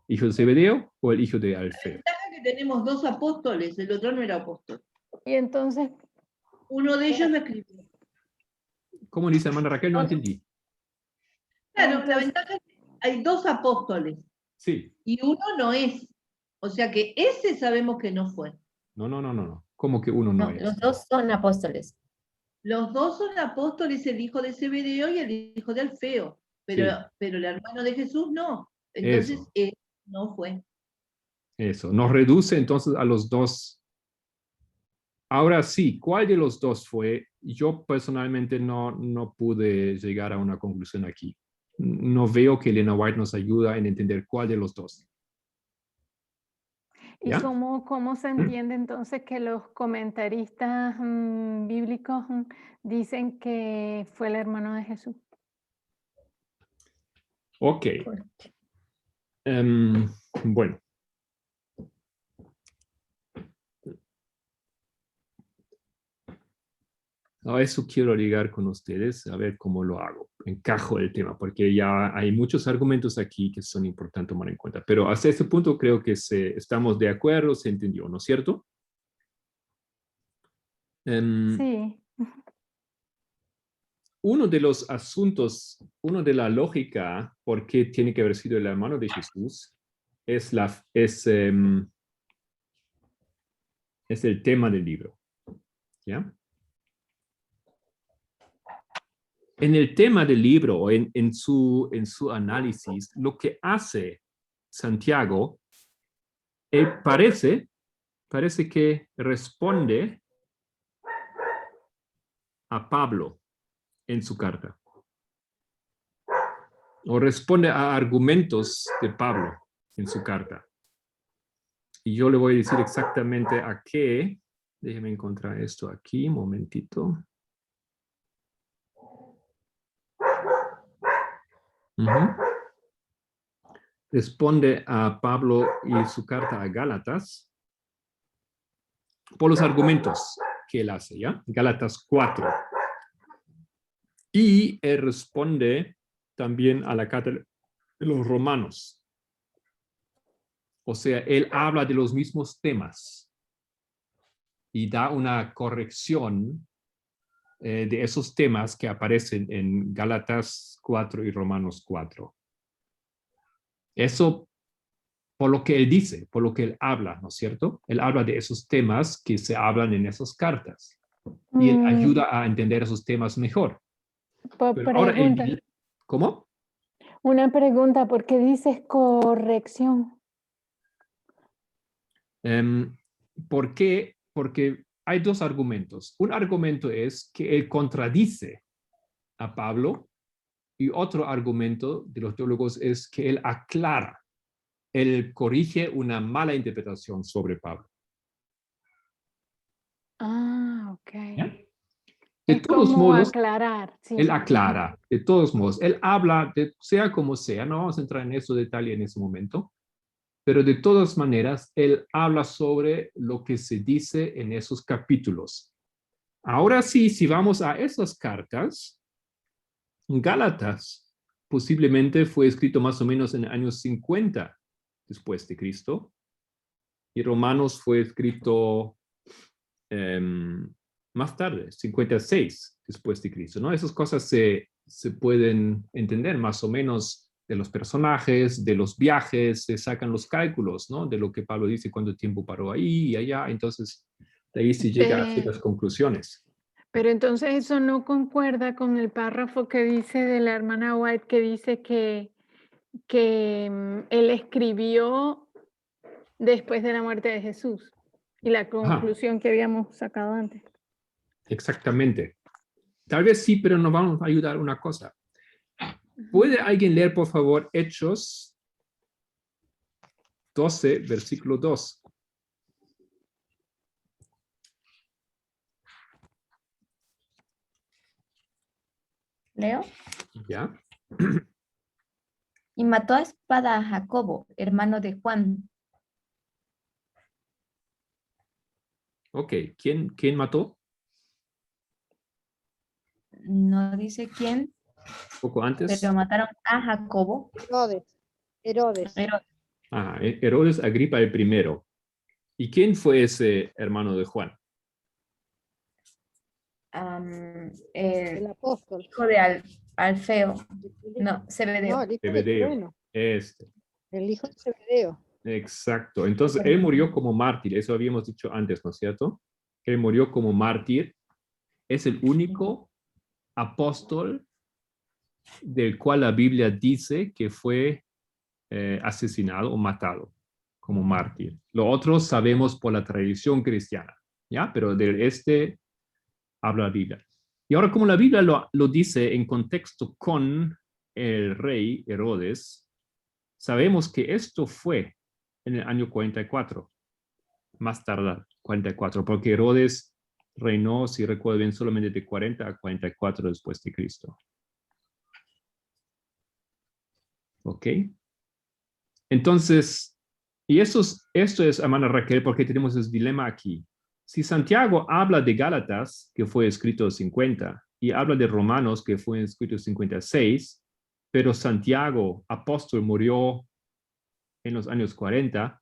¿Hijo de Zebedeo o el hijo de Alfeo? La ventaja es que tenemos dos apóstoles, el otro no era apóstol. Y entonces, Uno de ellos lo escribió. ¿Cómo dice hermana Raquel? No entendí. Claro, la ventaja es que hay dos apóstoles Sí. y uno no es. O sea que ese sabemos que no fue. No. ¿Cómo que uno no No, es? los dos son apóstoles. Los dos son apóstoles, el hijo de Zebedeo y el hijo de Alfeo, pero, Sí. pero el hermano de Jesús no. Entonces, Eso. él no fue. Eso. Nos reduce entonces a los dos Ahora sí, ¿cuál de los dos fue? Yo personalmente no pude llegar a una conclusión aquí. No veo que Elena White nos ayuda en entender cuál de los dos. ¿Y ¿Ya? cómo se entiende entonces que los comentaristas bíblicos dicen que fue el hermano de Jesús? Ok. Bueno. A eso quiero ligar con ustedes, a ver cómo lo hago. Encajo el tema, porque ya hay muchos argumentos aquí que son importantes tomar en cuenta. Pero hasta este punto creo que estamos de acuerdo, se entendió, ¿no es cierto? Sí. Uno de los asuntos, uno de la lógica por qué tiene que haber sido el hermano de Jesús es el tema del libro. ¿Ya? En el tema del libro, o en su análisis, lo que hace Santiago, parece que responde a Pablo en su carta. O responde a argumentos de Pablo en su carta. Y yo le voy a decir exactamente a qué. Déjeme encontrar esto aquí, un momentito. Responde a Pablo y su carta a Gálatas por los argumentos que él hace, ¿ya? Gálatas 4. Y él responde también a la carta de los romanos. O sea, él habla de los mismos temas y da una corrección de esos temas que aparecen en Gálatas 4 y Romanos 4. Eso por lo que él dice, por lo que él habla, ¿no es cierto? Él habla de esos temas que se hablan en esas cartas. Y él ayuda a entender esos temas mejor. Pero ahora ¿cómo? Una pregunta, ¿por qué dices corrección? ¿Por qué? Porque hay dos argumentos. Un argumento es que él contradice a Pablo y otro argumento de los teólogos es que él aclara, él corrige una mala interpretación sobre Pablo. Ah, ok. ¿Ya? De todos ¿Cómo modos, aclarar? Sí. él aclara, de todos modos, él habla, sea como sea, no vamos a entrar en eso detalle en ese momento, pero de todas maneras, él habla sobre lo que se dice en esos capítulos. Ahora sí, si vamos a esas cartas, Gálatas posiblemente fue escrito más o menos en años 50 después de Cristo, y Romanos fue escrito más tarde, 56 después de Cristo, ¿no? Esas cosas se pueden entender más o menos de los personajes, de los viajes, se sacan los cálculos, ¿no? De lo que Pablo dice, cuánto tiempo paró ahí y allá, entonces de ahí se llega a ciertas conclusiones. Pero entonces eso no concuerda con el párrafo que dice de la hermana White, que dice que él escribió después de la muerte de Jesús y la conclusión que habíamos sacado antes. Exactamente. Tal vez sí, pero nos vamos a ayudar una cosa. ¿Puede alguien leer, por favor, Hechos 12, versículo 2? ¿Leo? ¿Ya? Y mató a espada a Jacobo, hermano de Juan. Ok, ¿quién mató? No dice quién, Poco antes. pero mataron a Jacobo. Herodes. Herodes Agripa el primero. ¿Y quién fue ese hermano de Juan? El apóstol. Hijo de Alfeo. No, Zebedeo. No, el hijo de Zebedeo. Trueno. El hijo de Zebedeo. Exacto. Entonces, él murió como mártir. Eso habíamos dicho antes, ¿no es cierto? Él murió como mártir. Es el único apóstol del cual la Biblia dice que fue asesinado o matado como mártir. Lo otro sabemos por la tradición cristiana. ¿ya? Pero del este habla la Biblia. Y ahora, como la Biblia lo dice en contexto con el rey Herodes, sabemos que esto fue en el año 44, más tarde 44, porque Herodes reinó, si recuerdo bien, solamente de 40 a 44 después de Cristo. ¿Ok? Entonces, y esto es, hermana Raquel, porque tenemos ese dilema aquí. Si Santiago habla de Gálatas, que fue escrito en 50, y habla de Romanos, que fue escrito en 56, pero Santiago, apóstol, murió en los años 40,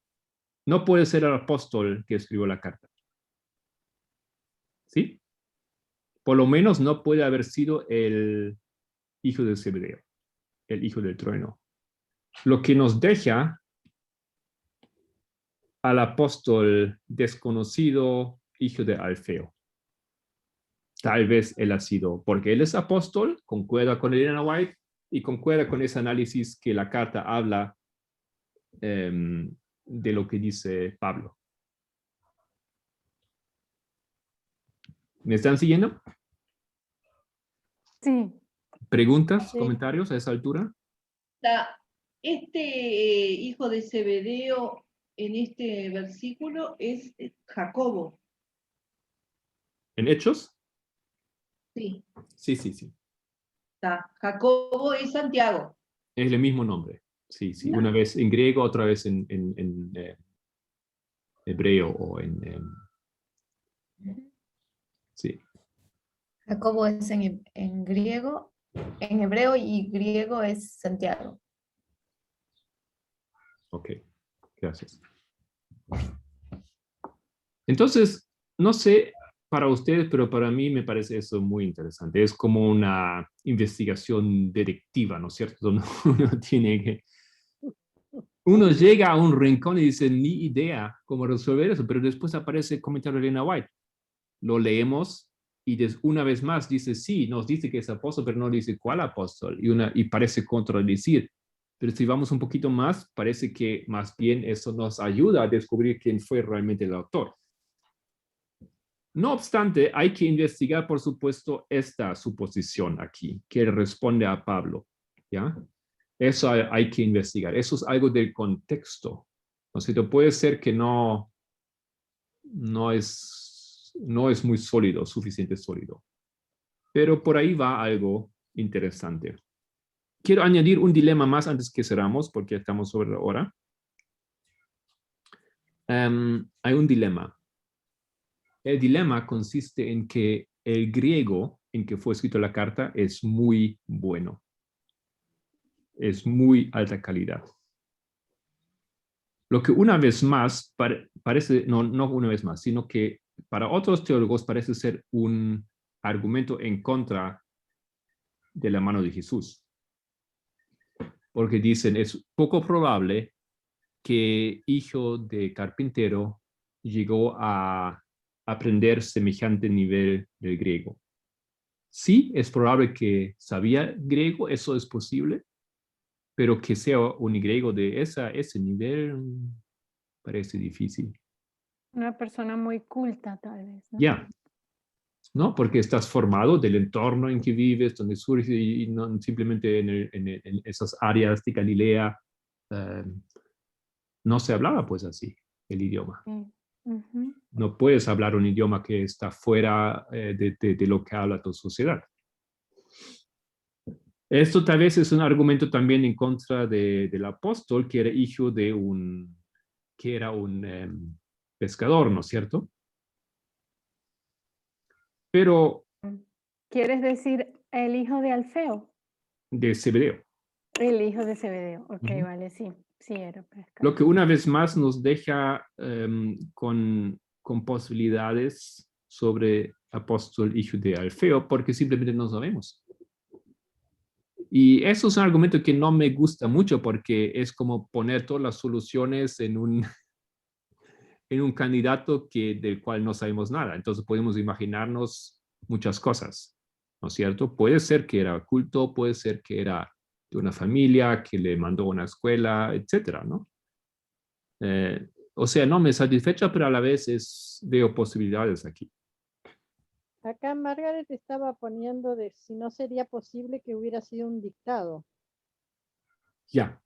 no puede ser el apóstol que escribió la carta. ¿Sí? Por lo menos no puede haber sido el hijo de Zebedeo, el hijo del trueno. Lo que nos deja al apóstol desconocido, hijo de Alfeo. Tal vez él ha sido, porque él es apóstol, concuerda con Elena White y concuerda con ese análisis que la carta habla de lo que dice Pablo. ¿Me están siguiendo? Sí. ¿Preguntas, Sí. comentarios a esa altura? Este hijo de Zebedeo en este versículo es Jacobo. ¿En Hechos? Sí, Sí, sí, sí. Jacobo es Santiago. Es el mismo nombre. Sí, sí. Una vez en griego, otra vez en hebreo o sí. Jacobo es en griego, en hebreo y griego es Santiago. Ok, gracias. Entonces, no sé para ustedes, pero para mí me parece eso muy interesante. Es como una investigación detectiva, ¿no es cierto? Donde uno llega a un rincón y dice, ni idea cómo resolver eso, pero después aparece el comentario de Elena White. Lo leemos y una vez más dice, sí, nos dice que es apóstol, pero no dice cuál apóstol. Y parece contradecir. Pero si vamos un poquito más, parece que más bien eso nos ayuda a descubrir quién fue realmente el autor. No obstante, hay que investigar, por supuesto, esta suposición aquí, que responde a Pablo, ¿ya? Eso hay que investigar. Eso es algo del contexto. ¿No es cierto? Puede ser que no es muy sólido, suficiente sólido. Pero por ahí va algo interesante. Quiero añadir un dilema más antes que cerramos, porque estamos sobre la hora. Hay un dilema. El dilema consiste en que el griego en que fue escrita la carta es muy bueno. Es muy alta calidad. Lo que una vez más parece, no una vez más, sino que para otros teólogos parece ser un argumento en contra de la mano de Jesús. Porque dicen, es poco probable que hijo de carpintero llegó a aprender semejante nivel del griego. Sí, es probable que sabía griego, eso es posible, pero que sea un griego de ese nivel parece difícil. Una persona muy culta, tal vez, ¿no? Ya, ¿no? Porque estás formado del entorno en que vives, donde surge, y no simplemente en esas áreas de Galilea no se hablaba pues así el idioma. Sí. Ujú. No puedes hablar un idioma que está fuera de lo que habla tu sociedad. Esto tal vez es un argumento también en contra del apóstol, que era hijo de un pescador, ¿no es cierto? Pero ¿Quieres decir el hijo de Alfeo? de Zebedeo. El hijo de Zebedeo. Ok, Ujú. vale, sí. Sí, era pescador. Lo que una vez más nos deja con posibilidades sobre apóstol hijo de Alfeo, porque simplemente no sabemos. Y eso es un argumento que no me gusta mucho, porque es como poner todas las soluciones en un candidato del cual no sabemos nada. Entonces podemos imaginarnos muchas cosas, ¿no es cierto? Puede ser que era culto, puede ser que era de una familia que le mandó a una escuela, etcétera, ¿no? o sea, no me satisfecha, pero a la vez veo posibilidades aquí. Acá Margaret estaba poniendo de si no sería posible que hubiera sido un dictado. Ya.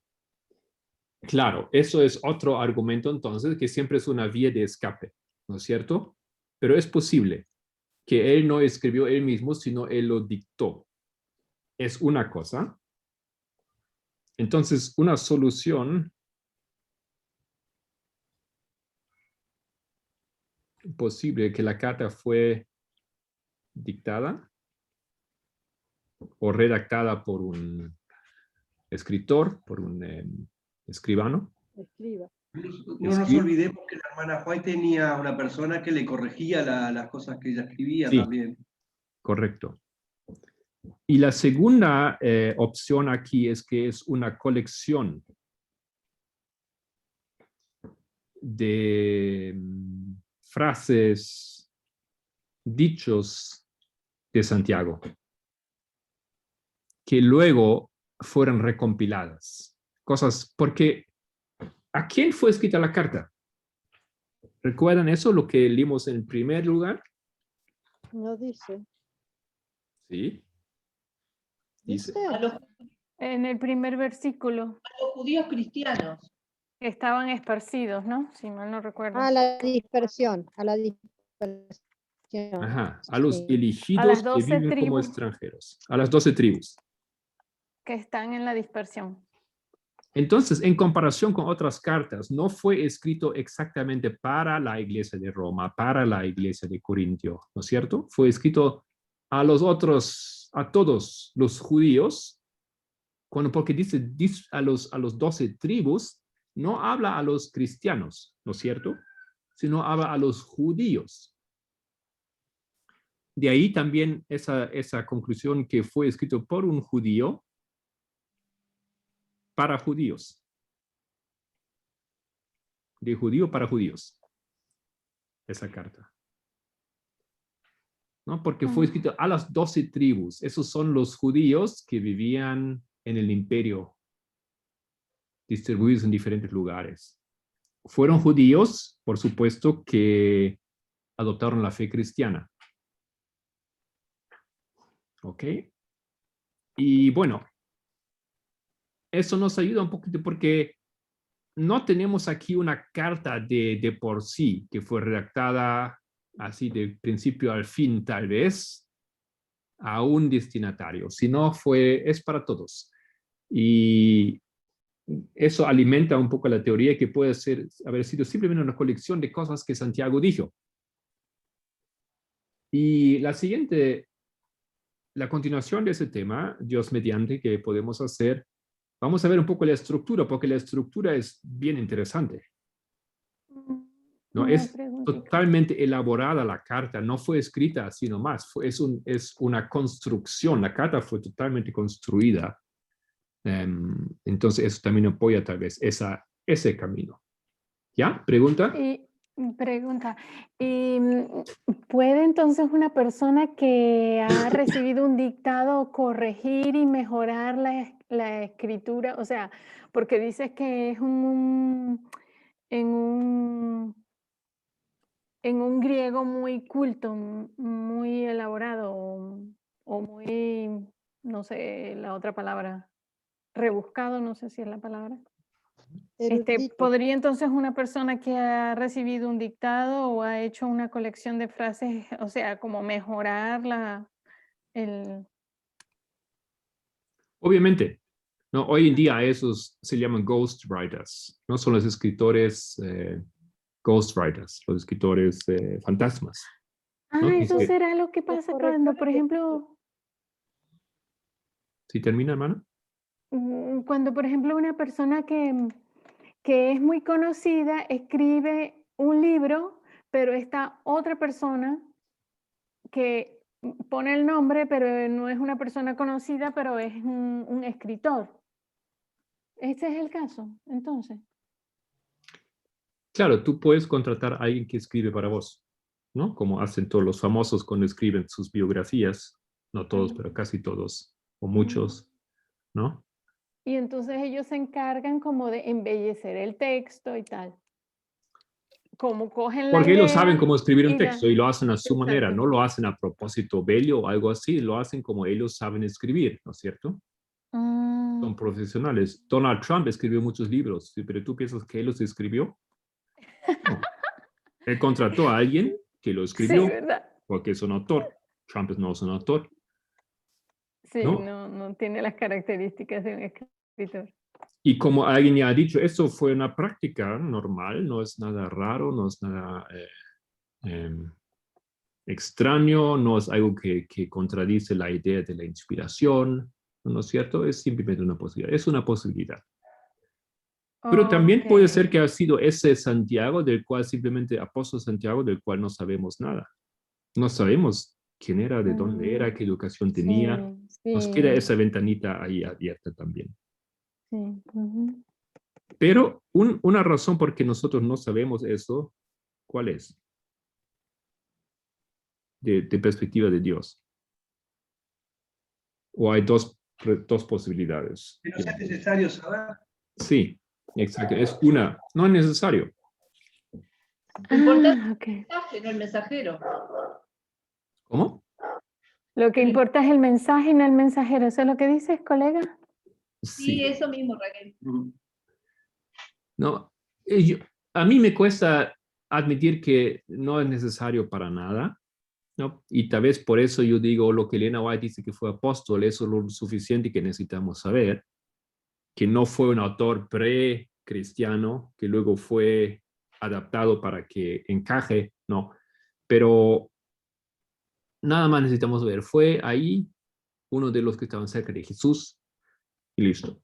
Claro, eso es otro argumento entonces, que siempre es una vía de escape, ¿no es cierto? Pero es posible que él no escribió él mismo, sino él lo dictó. Es una cosa. Entonces, una solución posible que la carta fue dictada o redactada por un escritor, por un escribano. Escriba. No nos olvidemos que la hermana White tenía una persona que le corregía las cosas que ella escribía Sí. también. Correcto. Y la segunda opción aquí es que es una colección de frases, dichos de Santiago, que luego fueron recompiladas. Cosas, porque ¿a quién fue escrita la carta? ¿Recuerdan eso, lo que leímos en primer lugar? No dice. Sí. Dice. A los En el primer versículo, judíos cristianos. que estaban esparcidos, ¿no? Si mal no recuerdo. A la dispersión, a la dispersión. Ajá, a los Sí. A elegidos las que 12 viven como tribus. extranjeros, a las 12 tribus. Que están en la dispersión. Entonces, en comparación con otras cartas, no fue escrito exactamente para la iglesia de Roma, para la iglesia de Corintio, ¿no es cierto? Fue escrito a los otros, a todos los judíos, porque dice a los 12 tribus, no habla a los cristianos, ¿no es cierto? Sino habla a los judíos. De ahí también esa conclusión que fue escrito por un judío para judíos. De judío para judíos. Esa carta. ¿No? Porque fue escrito a las 12 tribus. Esos son los judíos que vivían en el imperio, distribuidos en diferentes lugares. Fueron judíos, por supuesto, que adoptaron la fe cristiana. ¿Ok? Y bueno, eso nos ayuda un poquito porque no tenemos aquí una carta de por sí que fue redactada así de principio al fin, tal vez, a un destinatario, sino es para todos. Y eso alimenta un poco la teoría que puede haber sido simplemente una colección de cosas que Santiago dijo. Y la continuación de ese tema, Dios mediante, que podemos hacer, vamos a ver un poco la estructura, porque la estructura es bien interesante. ¿No? Es totalmente elaborada la carta, no fue escrita así nomás, es una construcción, la carta fue totalmente construida. Entonces eso también apoya tal vez ese camino. ¿Ya? ¿Pregunta? Pregunta, ¿puede entonces una persona que ha recibido un dictado corregir y mejorar la escritura? O sea, porque dices que es en un griego muy culto, muy elaborado o muy, no sé, la otra palabra, rebuscado, no sé si es la palabra. Erudito. ¿Podría entonces una persona que ha recibido un dictado o ha hecho una colección de frases, o sea, como mejorar Obviamente. ¿No? Hoy en día esos se llaman ghostwriters, no son los escritores ghostwriters, los escritores fantasmas. ¿no? Eso será lo que pasa cuando, por ejemplo... ¿Sí termina, hermano? Cuando, por ejemplo, una persona que es muy conocida escribe un libro, pero está otra persona que pone el nombre, pero no es una persona conocida, pero es un escritor. Ese es el caso, entonces. Claro, tú puedes contratar a alguien que escribe para vos, ¿no? Como hacen todos los famosos cuando escriben sus biografías, no todos, pero casi todos, o muchos, ¿no? Y entonces ellos se encargan como de embellecer el texto y tal. como cogen la Porque ellos idea saben cómo escribir un y texto y lo hacen a su manera, Exacto. no lo hacen a propósito bello o algo así, lo hacen como ellos saben escribir, ¿no es cierto? Son profesionales. Donald Trump escribió muchos libros, ¿sí? Pero ¿tú piensas que él los escribió? No. Él contrató a alguien que lo Sí, escribió ¿verdad? porque es un autor. Trump no es un autor, Sí, ¿no? no tiene las características de un escritor. Y como alguien ya ha dicho, eso fue una práctica normal, no es nada raro, no es nada extraño, no es algo que contradice la idea de la inspiración, ¿no es cierto? Es simplemente una posibilidad, es una posibilidad. Pero también puede ser que ha sido ese Santiago del cual simplemente, apóstol Santiago, del cual no sabemos nada. No sabemos quién era, de dónde era, qué educación tenía. Sí, Nos queda esa ventanita ahí abierta también. sí. Ujú. Pero una razón por que nosotros no sabemos eso, ¿cuál es? De perspectiva de Dios. O hay dos posibilidades. Que no sea necesario saber. Sí, exacto. Es una. No es necesario. Lo importante Ah, ok. es el mensaje, no el mensajero. ¿Cómo? Lo que importa es el mensaje y no el mensajero. ¿Eso es lo que dices, colega? Sí, eso mismo, Raquel. No, a mí me cuesta admitir que no es necesario para nada, ¿no? Y tal vez por eso yo digo lo que Elena White dice que fue apóstol, eso es lo suficiente que necesitamos saber, que no fue un autor pre-cristiano, que luego fue adaptado para que encaje, no. Pero nada más necesitamos ver, fue ahí uno de los que estaban cerca de Jesús y listo.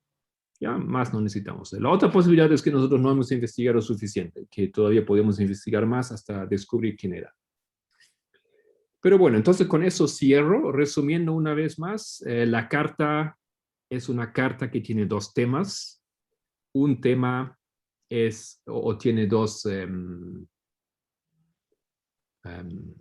Ya más no necesitamos. La otra posibilidad es que nosotros no hemos investigado suficiente, que todavía podemos investigar más hasta descubrir quién era. Pero bueno, entonces con eso cierro. Resumiendo una vez más, la carta es una carta que tiene dos temas. Un tema es o tiene dos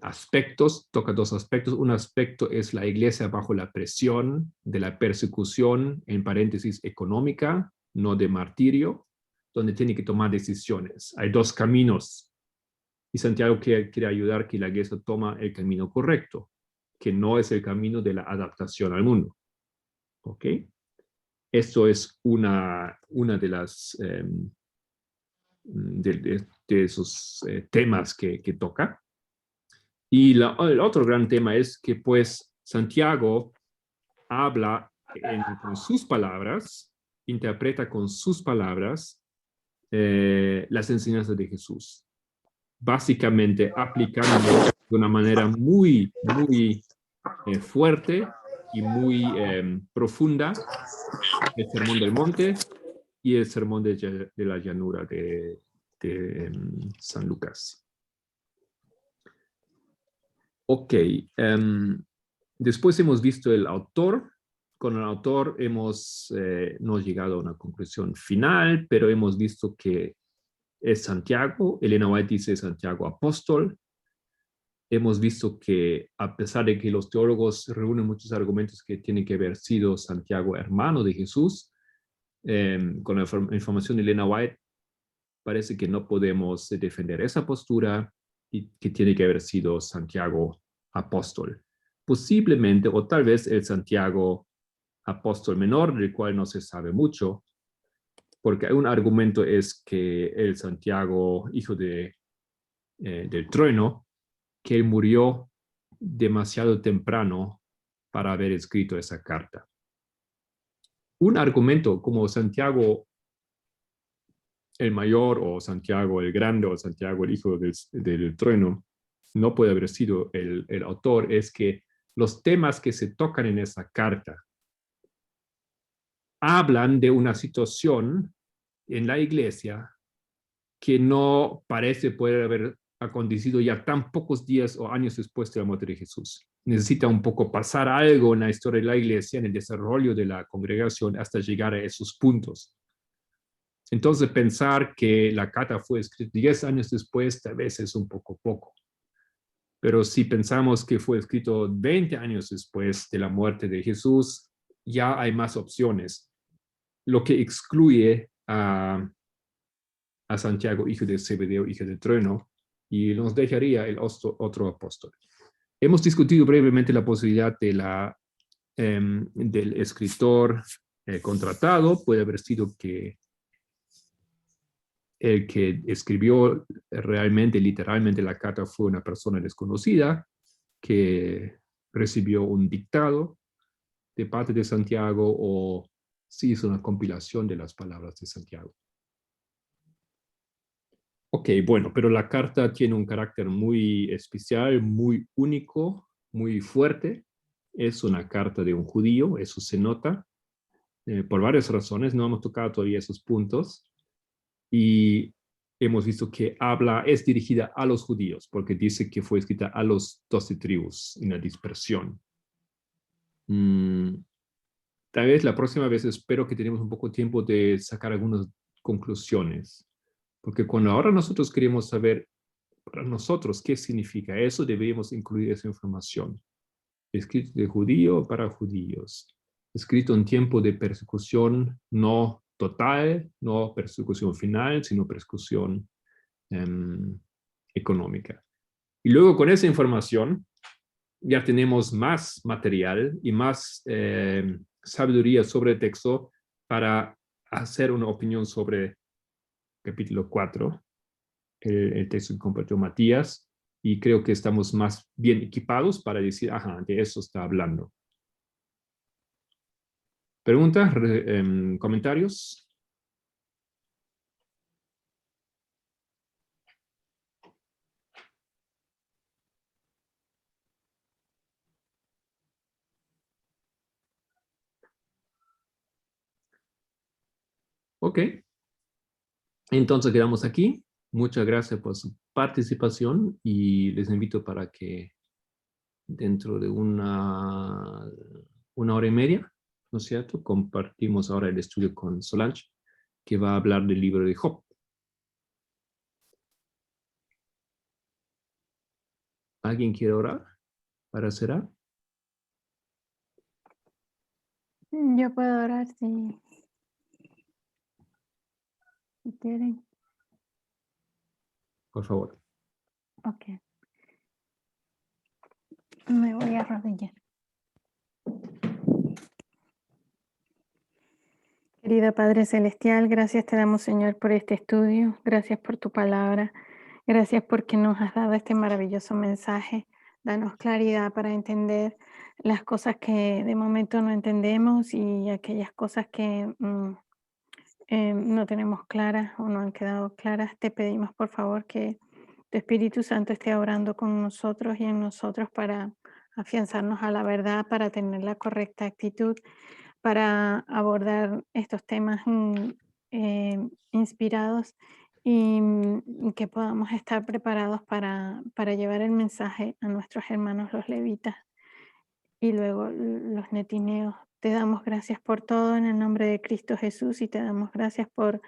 aspectos, toca dos aspectos. Un aspecto es la iglesia bajo la presión de la persecución, en paréntesis, económica, no de martirio, donde tiene que tomar decisiones. Hay dos caminos y Santiago quiere ayudar que la iglesia toma el camino correcto, que no es el camino de la adaptación al mundo. ¿Ok? Esto es una de las de esos temas que toca. Y el otro gran tema es que pues Santiago habla con sus palabras, interpreta con sus palabras las enseñanzas de Jesús. Básicamente aplicando de una manera muy, muy fuerte y muy profunda el Sermón del Monte y el Sermón de la Llanura de San Lucas. Ok, después hemos visto el autor. Con el autor hemos no llegado a una conclusión final, pero hemos visto que es Santiago. Elena White dice Santiago apóstol. Hemos visto que a pesar de que los teólogos reúnen muchos argumentos que tienen que haber sido Santiago hermano de Jesús, con la información de Elena White parece que no podemos defender esa postura y que tiene que haber sido Santiago apóstol. Posiblemente, o tal vez el Santiago apóstol menor, del cual no se sabe mucho, porque un argumento es que el Santiago, hijo del trueno, que él murió demasiado temprano para haber escrito esa carta. Un argumento como Santiago el mayor o Santiago el grande o Santiago el hijo del trueno no puede haber sido el autor, es que los temas que se tocan en esa carta hablan de una situación en la iglesia que no parece poder haber acontecido ya tan pocos días o años después de la muerte de Jesús. Necesita un poco pasar algo en la historia de la iglesia, en el desarrollo de la congregación, hasta llegar a esos puntos. Entonces, pensar que la carta fue escrita 10 años después tal vez es un poco. Pero si pensamos que fue escrito 20 años después de la muerte de Jesús, ya hay más opciones, lo que excluye a a Santiago, hijo de Zebedeo, hijo de trueno, y nos dejaría el otro apóstol. Hemos discutido brevemente la posibilidad de del escritor contratado. Puede haber sido que el que escribió realmente, literalmente la carta fue una persona desconocida que recibió un dictado de parte de Santiago o se hizo una compilación de las palabras de Santiago. Ok, bueno, pero la carta tiene un carácter muy especial, muy único, muy fuerte. Es una carta de un judío, eso se nota por varias razones. No hemos tocado todavía esos puntos. Y hemos visto que es dirigida a los judíos, porque dice que fue escrita a los 12 tribus en la dispersión. Tal vez la próxima vez espero que tenemos un poco de tiempo de sacar algunas conclusiones, porque cuando ahora nosotros queremos saber para nosotros qué significa eso, deberíamos incluir esa información. Escrito de judío para judíos, escrito en tiempo de persecución no total, no persecución final, sino persecución económica. Y luego con esa información ya tenemos más material y más sabiduría sobre el texto para hacer una opinión sobre capítulo 4, el texto que compartió Matías, y creo que estamos más bien equipados para decir, ajá, de eso está hablando. ¿Preguntas? ¿Comentarios? Ok. Entonces quedamos aquí. Muchas gracias por su participación y les invito para que dentro de una hora y media, ¿no es cierto? Compartimos ahora el estudio con Solange, que va a hablar del libro de Job. ¿Alguien quiere orar para cerrar? Yo puedo orar si quieren. Por favor. Ok. Me voy a arrodillar. Querido Padre Celestial, gracias te damos, Señor, por este estudio. Gracias por tu palabra. Gracias porque nos has dado este maravilloso mensaje. Danos claridad para entender las cosas que de momento no entendemos y aquellas cosas que no tenemos claras o no han quedado claras. Te pedimos, por favor, que tu Espíritu Santo esté orando con nosotros y en nosotros para afianzarnos a la verdad, para tener la correcta actitud, para abordar estos temas inspirados y que podamos estar preparados para llevar el mensaje a nuestros hermanos los levitas y luego los netineos. Te damos gracias por todo en el nombre de Cristo Jesús y te damos gracias por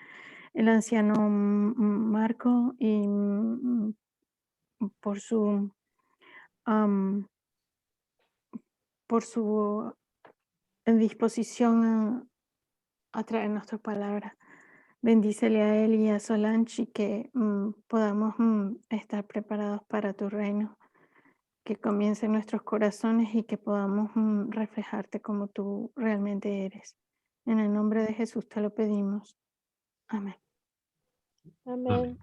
el anciano Marco y por su disposición a traernos tu palabra. Bendícele a él y a Solange y que podamos estar preparados para tu reino, que comience en nuestros corazones y que podamos reflejarte como tú realmente eres. En el nombre de Jesús te lo pedimos. Amén. Amén.